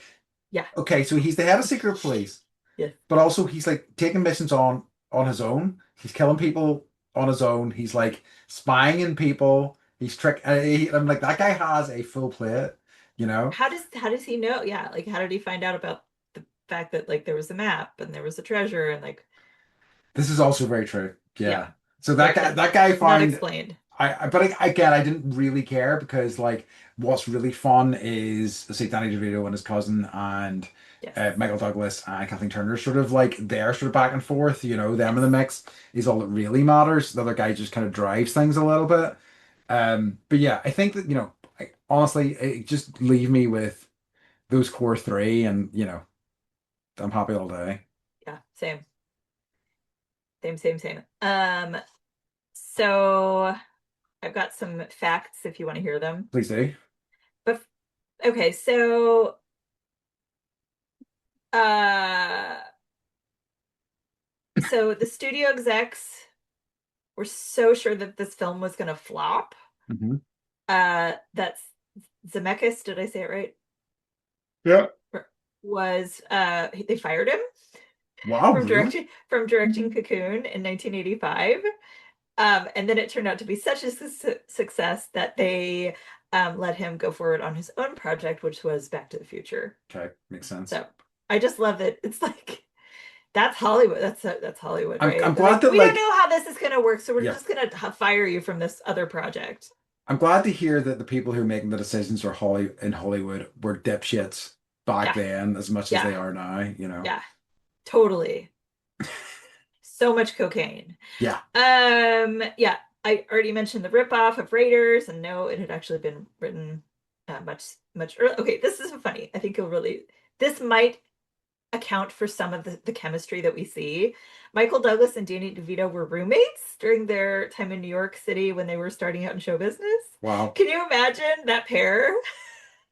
Yeah. okay, so he's the head of secret police, Yeah. but also he's like taking missions on his own. He's killing people on his own. He's like spying in people. He's I'm like that guy has a full plate, you know. How does he know? Yeah, like how did he find out about the fact that like there was a map and there was a treasure and like This is also very true. yeah, Yeah. So very true. that guy Not found explained. but again I didn't really care because like what's really fun is say Danny DeVito and his cousin and Yes. Michael Douglas and Kathleen Turner sort of like they're sort of back and forth, them in the Yes. mix is all that really matters. The other guy just kind of drives things a little bit. But yeah, I think that honestly, just leave me with those core three, and I'm happy all day. Yeah, same. Same. So I've got some facts if you want to hear them. Please do. But okay, uh so the studio execs were so sure that this film was gonna flop. Hmm. That's Zemeckis, did I say it right? Yeah. Was they fired him Wow, from really? directing Cocoon in 1985. And then it turned out to be such a success that they let him go forward on his own project, which was Back to the Future. Okay, makes sense. So I just love that it's like that's Hollywood. That's Hollywood, I'm right? They're glad like, that we don't like know how this is going to work, so we're yeah, just going to fire you from this other project. I'm glad to hear that the people who are making the decisions are in Hollywood were dipshits back Yeah, then as much as yeah, they are now. yeah, totally. So much cocaine. Yeah. Yeah, I already mentioned the ripoff of Raiders, and no, it had actually been written much earlier. Okay, this is funny. I think this might account for some of the chemistry that we see. Michael Douglas and Danny DeVito were roommates during their time in New York City when they were starting out in show business. Wow. Can you imagine that pair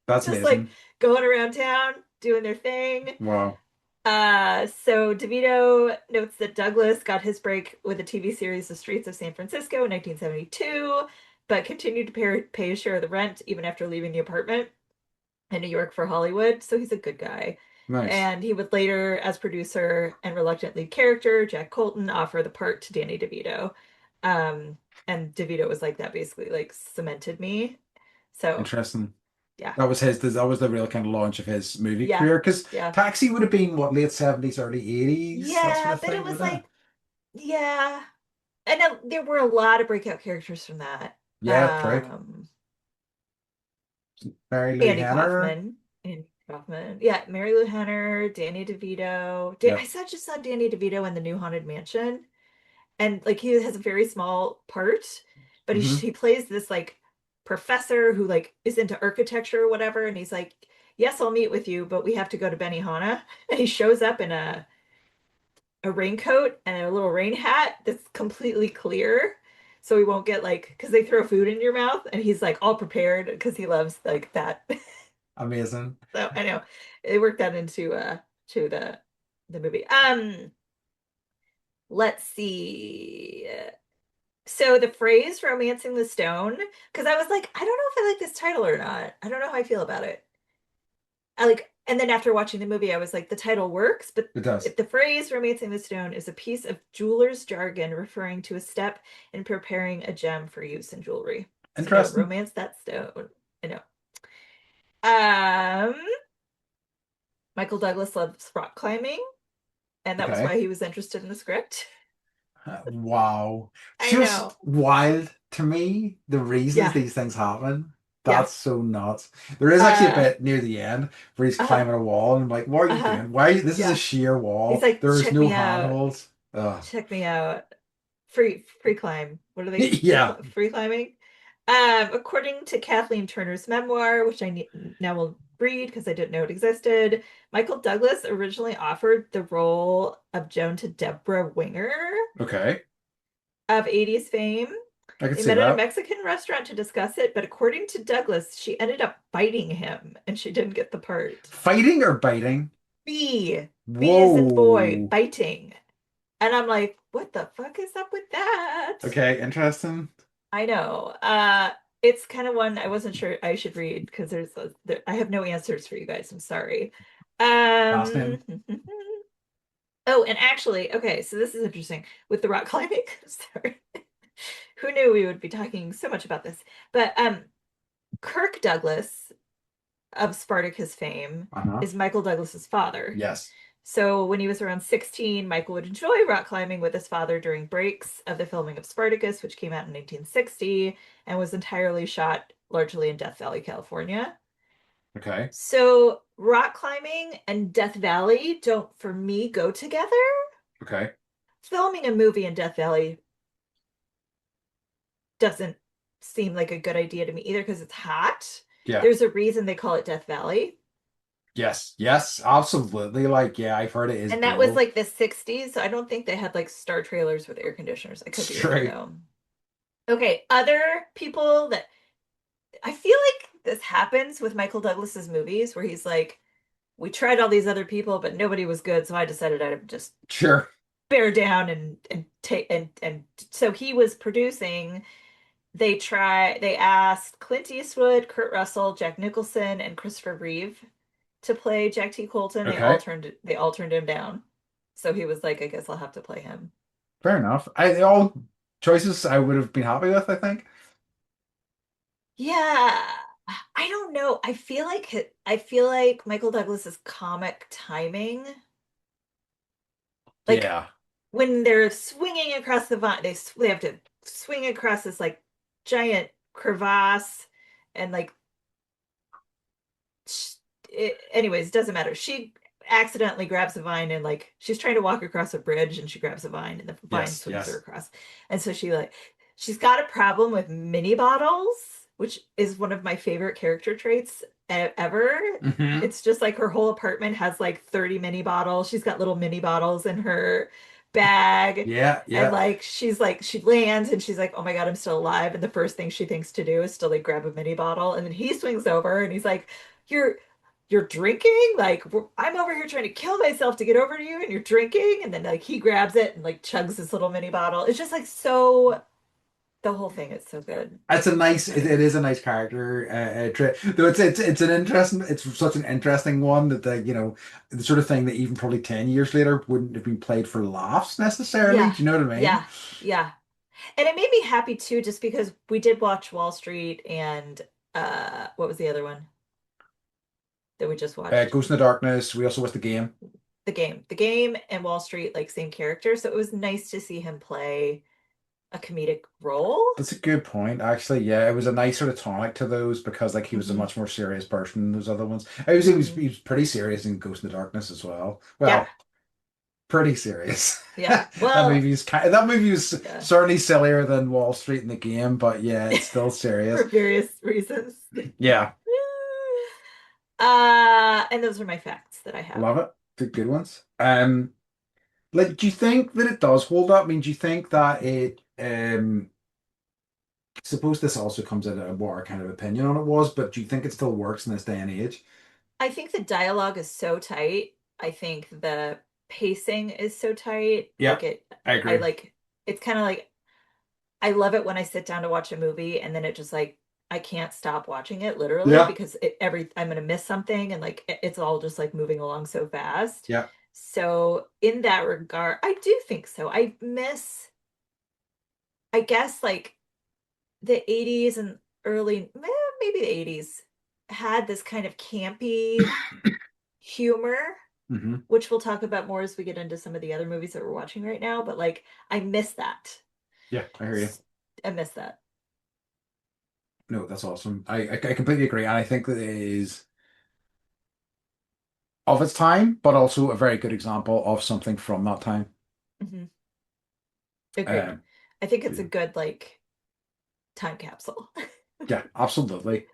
That's just like amazing. going around town doing their thing? Wow. So DeVito notes that Douglas got his break with the TV series The Streets of San Francisco in 1972, but continued to pay his share of the rent even after leaving the apartment in New York for Hollywood. So he's a good guy. Nice. And he would later, as producer and reluctant lead character, Jack Colton, offer the part to Danny DeVito. Um, and DeVito was like, that basically like cemented me. So Interesting. yeah, That was the real kind of launch of his movie yeah, career because yeah. Taxi would have been what late 70s, early 80s, that sort Yeah, of but it thing, was would it? like, yeah. And there were a lot of breakout characters from that. Yeah, true. Um, Mary Lou Andy Henner. Kaufman. Andy Kaufman. Yeah, Mary Lou Henner, Danny DeVito. Yeah. I just saw Danny DeVito in the new Haunted Mansion. And like he has a very small part, but Hmm. he plays this like professor who like is into architecture or whatever. And he's like, yes, I'll meet with you, but we have to go to Benihana. And he shows up in a raincoat and a little rain hat that's completely clear. So he won't get like, because they throw food in your mouth and he's like all prepared because he loves like that. Amazing. So I know it worked that into to the movie. Let's see. So the phrase "romancing the stone," because I was like, I don't know if I like this title or not. I don't know how I feel about it. I like, and then after watching the movie, I was like, the title works, but It does. if the phrase "romancing the stone" is a piece of jeweler's jargon referring to a step in preparing a gem for use in jewelry. So no, Interesting. romance that stone. I know. Um, Michael Douglas loves rock climbing, and that was Okay. why he was interested in the script. Wow. I Just know. wild to me, the reasons Yeah, these things happen. yeah. That's so nuts. There is actually a Uh, bit near the end where he's uh-huh, climbing a wall, and I'm like, what are you uh-huh. doing? Why are you, this is a Yeah. sheer He's wall. like, There is check no me out. handholds. Ugh. Check me out. Free climb. What are they? Yeah. Free climbing? According to Kathleen Turner's memoir, which now will read because I didn't know it existed, Michael Douglas originally offered the role of Joan to Deborah Winger Okay. of 80s fame. I could They see met at a that. Mexican restaurant to discuss it, but according to Douglas, she ended up biting him and she didn't get the part. Fighting or biting? B is in boy, Whoa. biting. And I'm like, what the fuck is up with that? Okay, interesting. I know. It's kind of one I wasn't sure I should read because I have no answers for you guys. I'm sorry. Um, Fascinating. oh, and actually, okay, so this is interesting with the rock climbing. Sorry. Who knew we would be talking so much about this? But Kirk Douglas of Spartacus fame Uh-huh. is Michael Douglas's father. Yes. So when he was around 16, Michael would enjoy rock climbing with his father during breaks of the filming of Spartacus, which came out in 1960 and was entirely shot largely in Death Valley, California. Okay. So rock climbing and Death Valley don't, for me, go together. Okay. Filming a movie in Death Valley doesn't seem like a good idea to me either because it's hot. Yeah. There's a reason they call it Death Valley. Yes. Yes. Absolutely. Like, yeah, I've heard it is And that was brutal. like the 60s, so I don't think they had like star trailers with air conditioners. I could be wrong Straight. though. Okay, other people that I feel like this happens with Michael Douglas's movies where he's like, we tried all these other people, but nobody was good, so I decided I'd just Sure. bear down and take and so he was producing. They asked Clint Eastwood, Kurt Russell, Jack Nicholson, and Christopher Reeve to play Jack T. Colton. Okay. They all turned him down. So he was like, I guess I'll have to play him. Fair enough. All choices I would have been happy with, I think. Yeah, I don't know. I feel like Michael Douglas's comic timing, like Yeah. when they're swinging across the vine, they have to swing across this like giant crevasse, and like anyways, doesn't matter. She accidentally grabs a vine and like she's trying to walk across a bridge and she grabs a vine and the vine Yes. swings her Yes. across. And so she's got a problem with mini bottles, which is one of my favorite character traits ever. Hmm. It's just like her whole apartment has like 30 mini bottles. She's got little mini bottles in her bag. Yeah. And Yeah. like she lands and she's like, oh my God, I'm still alive. And the first thing she thinks to do is to like grab a mini bottle. And then he swings over and he's like, You're you're drinking? Like I'm over here trying to kill myself to get over to you and you're drinking. And then like he grabs it and like chugs this little mini bottle. It's just like so the whole thing is so good. It's a nice. It Anyway. is a nice character trait. Though it's an interesting. It's such an interesting one that the sort of thing that even probably 10 years later wouldn't have been played for laughs necessarily. Yeah. Do you know what I mean? Yeah. Yeah. And it made me happy too, just because we did watch Wall Street and what was the other one that we just watched? Ghost in the Darkness. We also watched the game. The Game. The Game and Wall Street, like same character. So it was nice to see him play a comedic role. That's a good point, actually. Yeah, it was a nice sort of tonic to those because like he was a Hmm. much more serious person than those other ones. He was pretty serious in Ghost in the Darkness as well. Yeah. Well, pretty serious. Yeah. Well, That movie was yeah. certainly sillier than Wall Street in the game, but yeah, it's still serious. For various reasons. Yeah, And those are my facts that I have. love it. The good ones. Like, do you think that it does hold up? I mean, do you think that suppose this also comes at a what our kind of opinion on it was, but do you think it still works in this day and age? I think the dialogue is so tight. I think the pacing is so tight. Yeah, I I agree. like, it's kind of like, I love it when I sit down to watch a movie and then it just like I can't stop watching it literally Yeah. because I'm gonna miss something and like it's all just like moving along so fast. Yeah. So in that regard, I do think so. I miss, I guess like the 80s and maybe the 80s had this kind of campy humor, Hmm. which we'll talk about more as we get into some of the other movies that we're watching right now, but like I miss that. Yeah, I hear you. I miss that. No, that's awesome. I completely agree. And I think that it is of its time, but also a very good example of something from that time. Hmm. Agreed. Um, I think it's a good like time capsule. yeah, absolutely.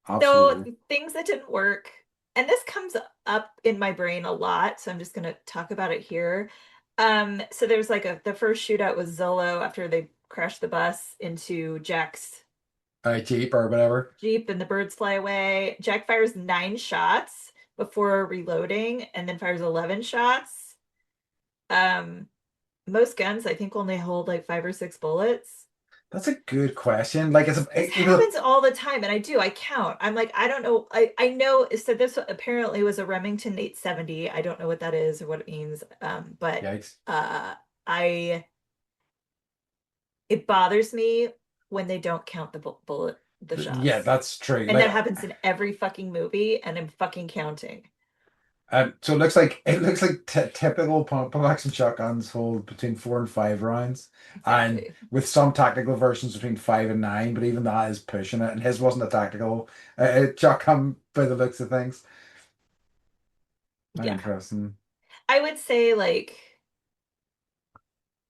So Absolutely. things that didn't work, and this comes up in my brain a lot, so I'm just gonna talk about it here. So there's like the first shootout was Zolo after they crashed the bus into Jack's Jeep or whatever. Jeep and the birds fly away. Jack fires 9 shots before reloading and then fires 11 shots. Um, Most guns I think only hold like 5 or 6 bullets. That's a good question. Like This it was happens all the time, and I count. I'm like, I don't know. I know. So this apparently was a Remington 870. I don't know what that is or what it means. But yikes. uh, I it bothers me when they don't count the the Yeah, shots, that's true. and Like that happens in every fucking movie, and I'm fucking counting. so it looks like t typical pump action shotguns hold between 4 and 5 rounds, and Exactly. with some tactical versions between 5 and 9. But even that is pushing it, and his wasn't a tactical shotgun by the looks of things. Yeah, Interesting. I would say like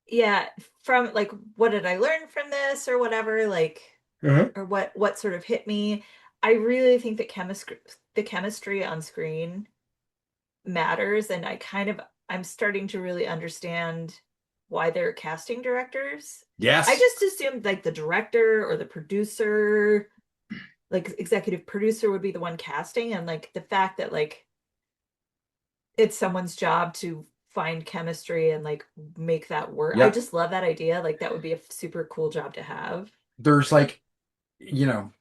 yeah, from like what did I learn from this or whatever like Uh-huh. or what sort of hit me. I really think that the chemistry on screen matters, and I'm starting to really understand why they're casting directors. I Yes. just assumed like the director or the producer, like executive producer would be the one casting, and like the fact that like it's someone's job to find chemistry and like make that work. I Yeah. just love that idea. Like that would be a super cool job to have. There's like, you know,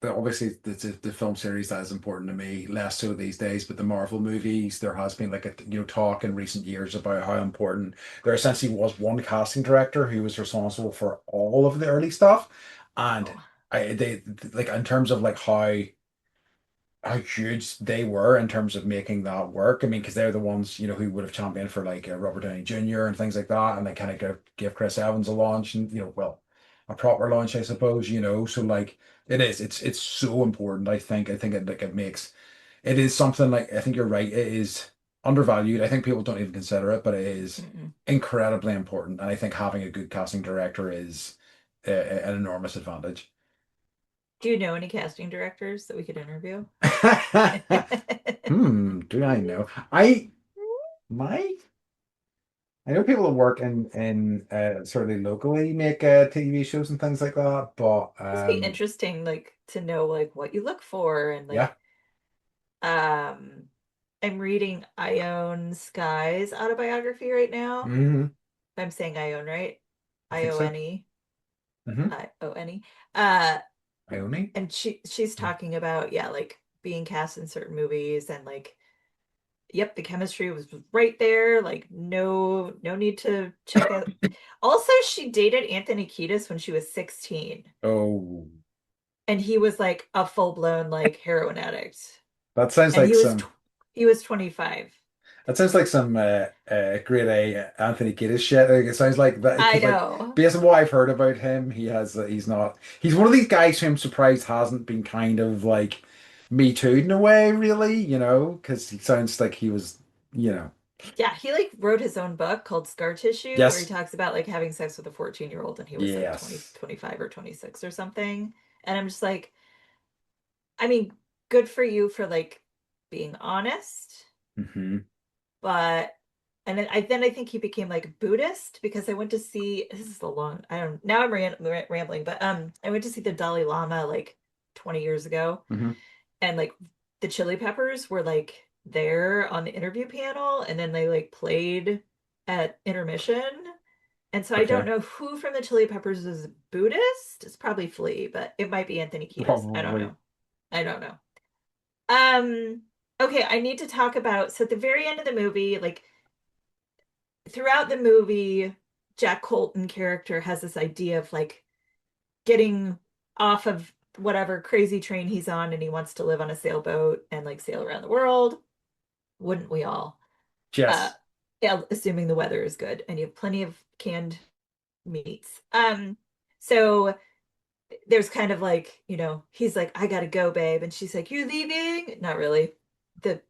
obviously the film series that is important to me, less so these days, but the Marvel movies, there has been like a talk in recent years about how important there essentially was one casting director who was responsible for all of the early stuff. And Oh, they like in terms of like how huge they were in terms of making that work. I mean, because they're the ones, who would have championed for like Robert Downey Jr. and things like that, and they kind of give Chris Evans a launch and well, a proper launch, I suppose. So like it's so important. I think it makes it is something like I think you're right. It is undervalued. I think people don't even consider it, but it is mm-mm. incredibly important. And I think having a good casting director is an enormous advantage. Do you know any casting directors that we could interview? Do I know? I might. I know people that work in sort of locally make TV shows and things like that, but Must be interesting, like to know like what you look for and yeah. like um I'm reading Ione Skye's autobiography right now. Hmm. I'm saying Ione, right? I think so. Ione. Hmm. Ione. Uh Ione? and she's talking about yeah, like being cast in certain movies and like yep, the chemistry was right there, like no need to check out. Also, she dated Anthony Kiedis when she was 16. Oh, And he was like a full-blown like heroin addict that sounds and like some. he was 25. That sounds like some grade A Anthony Kiedis shit. Like, it sounds like that I because, like, know. based on what I've heard about him, he's not. He's one of these guys who I'm surprised hasn't been kind of like Me Too in a way, really. Because he sounds like he was, you know. Yeah, he like wrote his own book called Scar Tissue where he Yes, talks about like having sex with a 14-year-old and he was like 20, yes. 25 or 26 or something. And I'm just like, I mean, good for you for like being honest, Hmm. but and then I think he became like Buddhist because I went to see this is a long I don't now I'm rambling, but I went to see the Dalai Lama like 20 years ago Hmm. and like the Chili Peppers were like there on the interview panel and then they like played at intermission And so I don't Okay. know who from the Chili Peppers is Buddhist. It's probably Flea, but it might be Anthony Kiedis. I don't Probably. know. I don't know. Um, okay, I need to talk about so at the very end of the movie, like throughout the movie, Jack Colton character has this idea of like getting off of whatever crazy train he's on and he wants to live on a sailboat and like sail around the world. Wouldn't we all? Uh, Yes. yeah, assuming the weather is good and you have plenty of canned meats. So there's kind of like, he's like, I gotta go, babe. And she's like, you're leaving? Not really. The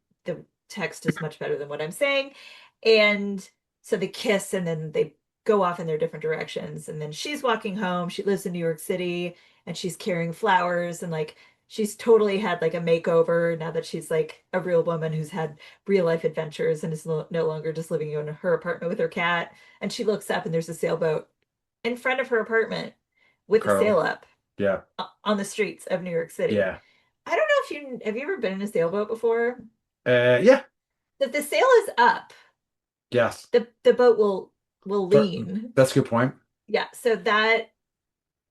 text is much better than what I'm saying. And so they kiss and then they go off in their different directions. And then she's walking home. She lives in New York City and she's carrying flowers and like she's totally had like a makeover now that she's like a real woman who's had real life adventures and is no longer just living in her apartment with her cat. And she looks up and there's a sailboat in front of her apartment with a sail Incredible. up Yeah. on the streets of New York City. Yeah. I don't know if you have you ever been in a sailboat before? Yeah. If the sail is up, Yes. the boat will Fair- lean. That's a good point. Yeah, so that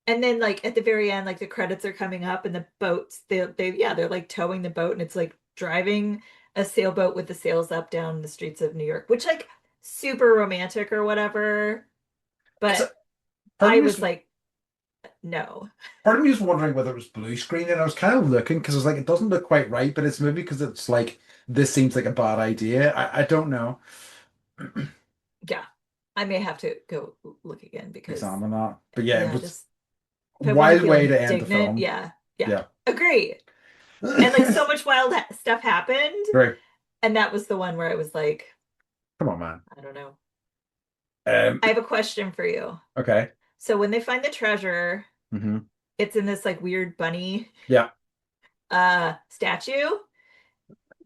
and then like at the very end, like the credits are coming up and the boats they yeah, they're like towing the boat and it's like driving a sailboat with the sails up down the streets of New York, which like super romantic or whatever. Because But part I of me was is like, no. part of me is wondering whether it was blue screen, and I was kind of looking because I was like, it doesn't look quite right, but it's maybe because it's like this seems like a bad idea. I don't know. Yeah. I may have to go look again because Examine that. But yeah, it yeah, was just a if I want to wild feel way to end the indignant, film. yeah, yeah, Yeah. agree. And like so much wild stuff happened, Right. and that was the one where I was like, Come on, man. I don't know. Um, I have a question for you. okay. So when they find the treasure, Hmm. it's in this like weird bunny Yeah, statue,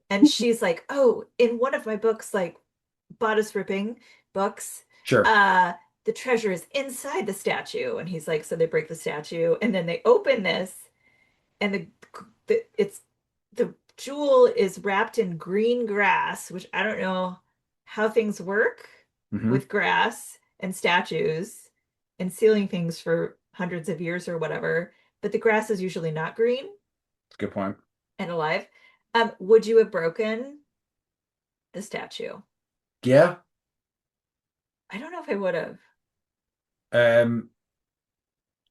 and she's like, "Oh, in one of my books, like bodice ripping books, sure. uh, the treasure is inside the statue." And he's like, "So they break the statue, and then they open this." And the jewel is wrapped in green grass, which I don't know how things work Hmm. with grass and statues and sealing things for hundreds of years or whatever, but the grass is usually not green That's a good point. and alive. Would you have broken the statue? Yeah. I don't know if I would have. Um,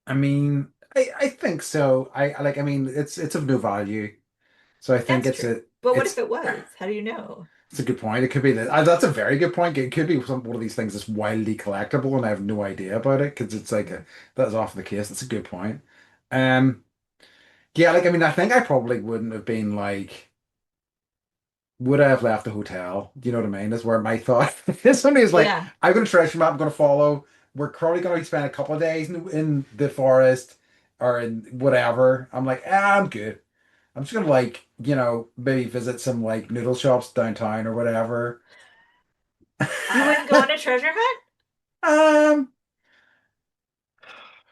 I mean, I think so. I mean, it's of no value. So I think That's it's true. a But what if it's it was? How do you know? it's a good point. It could be that that's a very good point. It could be one of these things that's wildly collectible, and I have no idea about it because it's like that's often the case. That's a good point. Um, yeah, like I mean, I think I probably wouldn't have been like, would I have left the hotel? Do you know what I mean? That's where my thought. If somebody's like, Yeah. I'm going to treasure map. I'm going to follow. We're probably going to spend a couple of days in the forest or in whatever. I'm like, I'm good. I'm just gonna like, maybe visit some like noodle shops downtown or whatever. You wouldn't go on a treasure hunt? Um,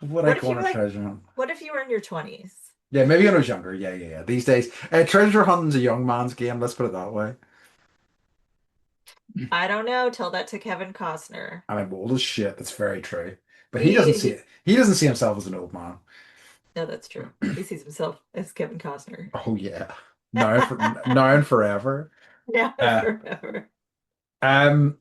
would I What go if you on were a like, treasure hunt? what if you were in your 20s? Yeah, maybe when I was younger. Yeah, yeah, yeah. These days, treasure hunting's a young man's game. Let's put it that way. I don't know. Tell that to Kevin Costner. And I'm old as shit. That's very true. But he doesn't see He it. He doesn't see himself as an old man. no, that's true. He sees himself as Kevin Costner. Oh yeah. Now and forever. Now and Uh, forever. um.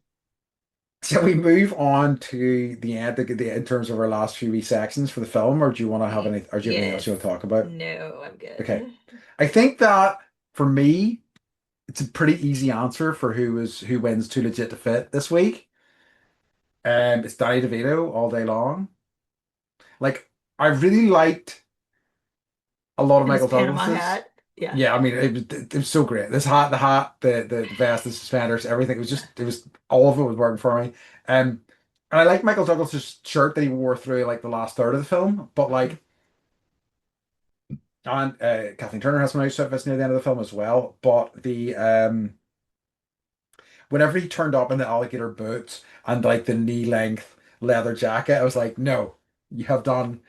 Shall we move on to the end, in terms of our last few wee sections for the film, or do you want to have any, or do you have anything else Yes. you want to talk about? No, I'm Okay. good. I think that for me, it's a pretty easy answer for who wins Too Legit to Fit this week. It's Danny DeVito all day long. Like I really liked a lot of And his Michael Panama Douglas's. hat. Yeah. Yeah, I mean it was so great. This hat, the hat, the vest, the suspenders, everything. It was all of it was working for me. Um, and I like Michael Douglas's shirt that he wore through like the last third of the film, but Mhm. like and Kathleen Turner has some nice outfits near the end of the film as well. But the whenever he turned up in the alligator boots and like the knee length leather jacket, I was like, no, you have done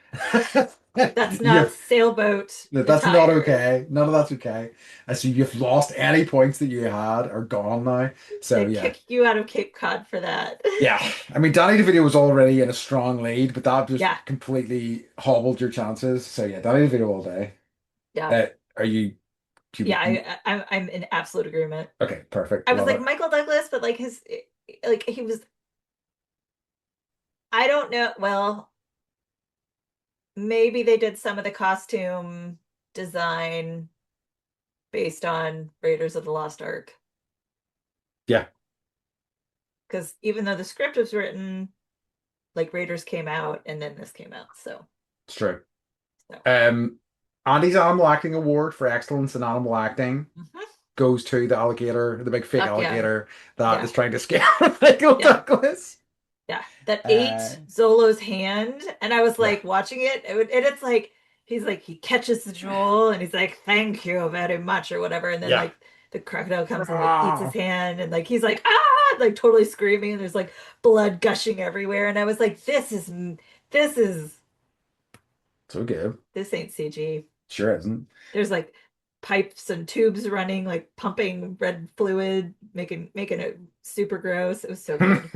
That's not You've sailboat that's not attire. okay. None of that's okay. And so you've lost any points that you had are gone now. So They yeah. kick you out of Cape Cod for that. Yeah. I mean Danny DeVito was already in a strong lead, but that just Yeah, completely hobbled your chances. So yeah, Danny DeVito all day. yeah, Are you yeah. you I'm in absolute agreement. okay, perfect. I was Love like it. Michael Douglas, but like his like he was. I don't know. Well, maybe they did some of the costume design based on Raiders of the Lost Ark. Yeah, Because even though the script was written, like Raiders came out and then this came out. it's true. So Um Andy's Animal Acting Award for excellence in animal acting mhm. goes to the alligator, the big fake Fuck yeah. alligator that Yeah. is trying to scare Michael Yeah. Douglas. Yeah. That Uh, ate Zolo's hand. And I was yeah, like watching it, and it's like he's like he catches the jewel and he's like, thank you very much or whatever. And then yeah. like the crocodile comes and like eats his Ah. hand and like he's like, ah, like totally screaming and there's like blood gushing everywhere. And I was like, this is So good. this ain't CG. Sure isn't. There's like pipes and tubes running, like pumping red fluid, making it super gross. It was so good.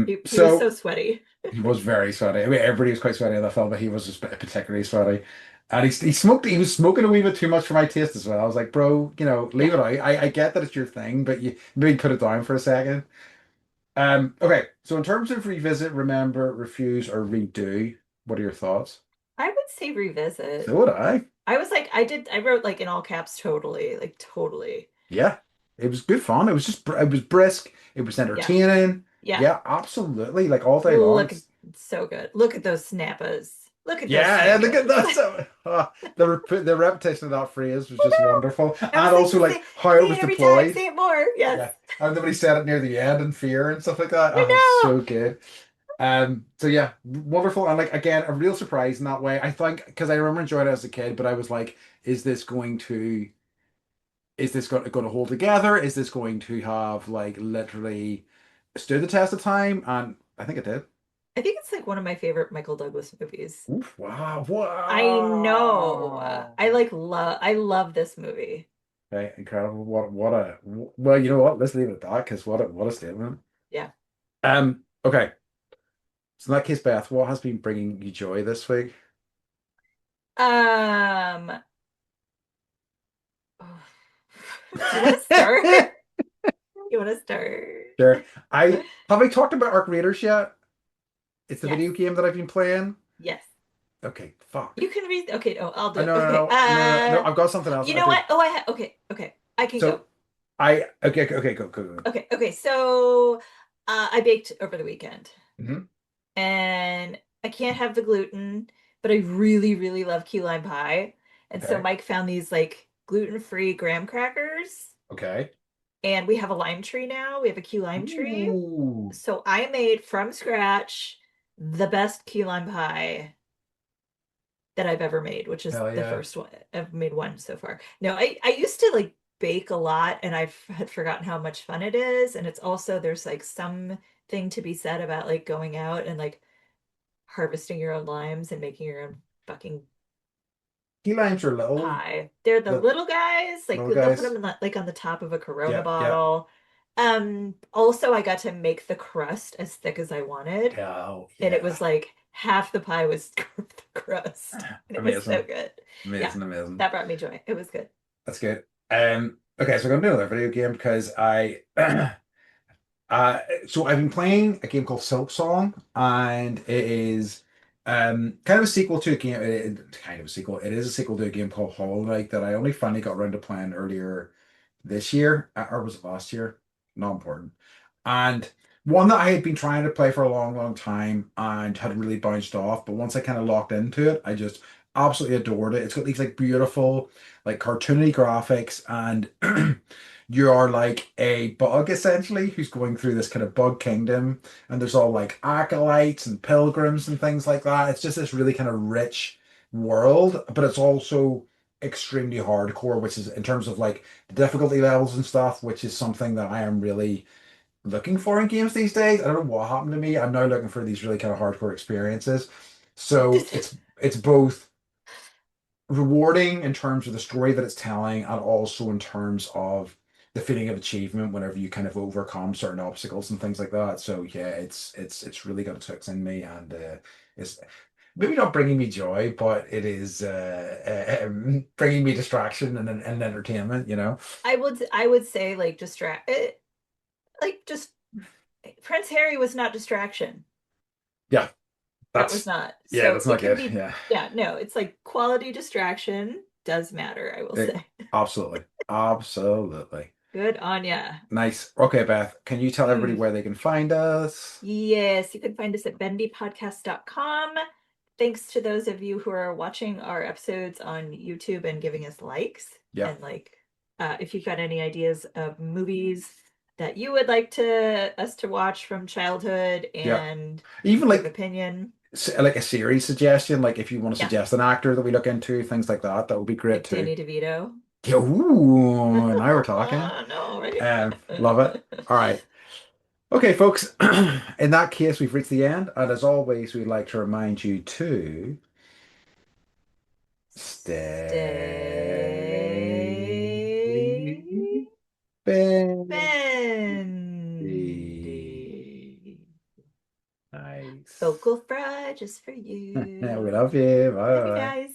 He was so So sweaty. he was very sweaty. I mean, everybody was quite sweaty in the film, but he was just particularly sweaty. And he smoked. He was smoking a wee bit too much for my taste as well. I was like, bro, leave Yeah. it out. I get that it's your thing, but you maybe put it down for a second. Okay. So in terms of revisit, remember, refuse, or redo, what are your thoughts? I would say So revisit. would I. I was like, I wrote like in all caps totally, like totally. Yeah, it was good fun. It was just it was brisk. It was Yeah. entertaining. Yeah. Yeah, absolutely. Like all day long. Look at so good. Look at those snappas. Look at those Yeah, look at snappas. that. So, the repetition of that phrase was I just know. wonderful, I was and like, also like how it say was it every time, deployed. say it more. Yes. Yeah, and nobody said it near the end in fear and stuff like that. I Oh, it's know. so good. So yeah, wonderful, and like again, a real surprise in that way. I think because I remember enjoying it as a kid, but I was like, is this going to? Is this going to hold together? Is this going to have like literally stood the test of time? And I think it did. I think it's like one of my favorite Michael Douglas movies. Oof, wow, I know. wow. I love this movie. Okay, incredible. Well, you know what? Let's leave it at that because what a statement. Yeah. Okay. So in that case, Beth, what has been bringing you joy this week? Um, do you want to start? You want to start? Sure. I talked about Arc Raiders yet? It's the Yes. video game that I've been playing. Yes. Okay, fuck. You can read. Okay. Oh, I'll do No, it. no, Okay. no, no, no, no, no. I've got something else. You I know do. what? Oh, okay. Okay. I can go. So I okay, go, go, go. Okay. Okay. So, I baked over the weekend. Hmm. And I can't have the gluten, but I really, really love key lime pie. And so Okay. Mike found these like gluten-free graham crackers, Okay. and we have a lime tree now. We have a key lime tree. Ooh. So I made from scratch the best key lime pie that I've ever made, which is Hell the yeah. first one. I've made one so far. No, I used to like bake a lot and had forgotten how much fun it is. And it's also there's like something to be said about like going out and like harvesting your own limes and making your own fucking Key limes are pie. They're the the little guys, like little they'll put them guys. in like on the top of a Corona Yeah, yeah. bottle. Also I got to make the crust as thick as I wanted, Oh, and it yeah. was like half the pie was the crust, and it was so Amazing. good. Yeah, Amazing, amazing. that brought me joy. It was good. That's good. Okay, so I'm gonna do another video game because I so I've been playing a game called Silk Song, and it is kind of a sequel to a game. Kind of a sequel. It is a sequel to a game called Hollow Knight that I only finally got around to playing earlier this year, or was it last year? Not important. And one that I had been trying to play for a long, long time and had really bounced off. But once I kind of locked into it, I just absolutely adored it. It's got these like beautiful, like cartoony graphics, and you are like a bug essentially who's going through this kind of bug kingdom, and there's all like acolytes and pilgrims and things like that. It's just this really kind of rich world, but it's also extremely hardcore, which is in terms of like the difficulty levels and stuff, which is something that I am really looking for in games these days. I don't know what happened to me. I'm now looking for these really kind of hardcore experiences. So it's both rewarding in terms of the story that it's telling, and also in terms of the feeling of achievement whenever you kind of overcome certain obstacles and things like that. So yeah, it's really got its hooks in me, and it's maybe not bringing me joy, but it is bringing me distraction and entertainment. You know. I would say like just Prince Harry was not distraction. Yeah, That was that's not. yeah, So that's it not can good. be, Yeah, yeah, no, it's like quality distraction does matter, I will it, say. absolutely, absolutely. Good on ya. Nice. Okay, Beth, can you tell everybody Mm. where they can find us? Yes, you can find us at bendypodcast.com. Thanks to those of you who are watching our episodes on YouTube and giving us likes. Yeah, And like, if you've got any ideas of movies that you would like to us to watch from childhood yeah. and Even give like opinion, like a series suggestion, like if you want to yeah, suggest an actor that we look into, things like that, that would be great like too. Danny DeVito. Yeah, ooh, now we're talking. I know, right? Love it. All right. Okay, folks. In that case, we've reached the end, and as always, we'd like to remind you to stay Stay bendy. bendy. Nice. Vocal fry just for We you. love you. Love you Bye. guys.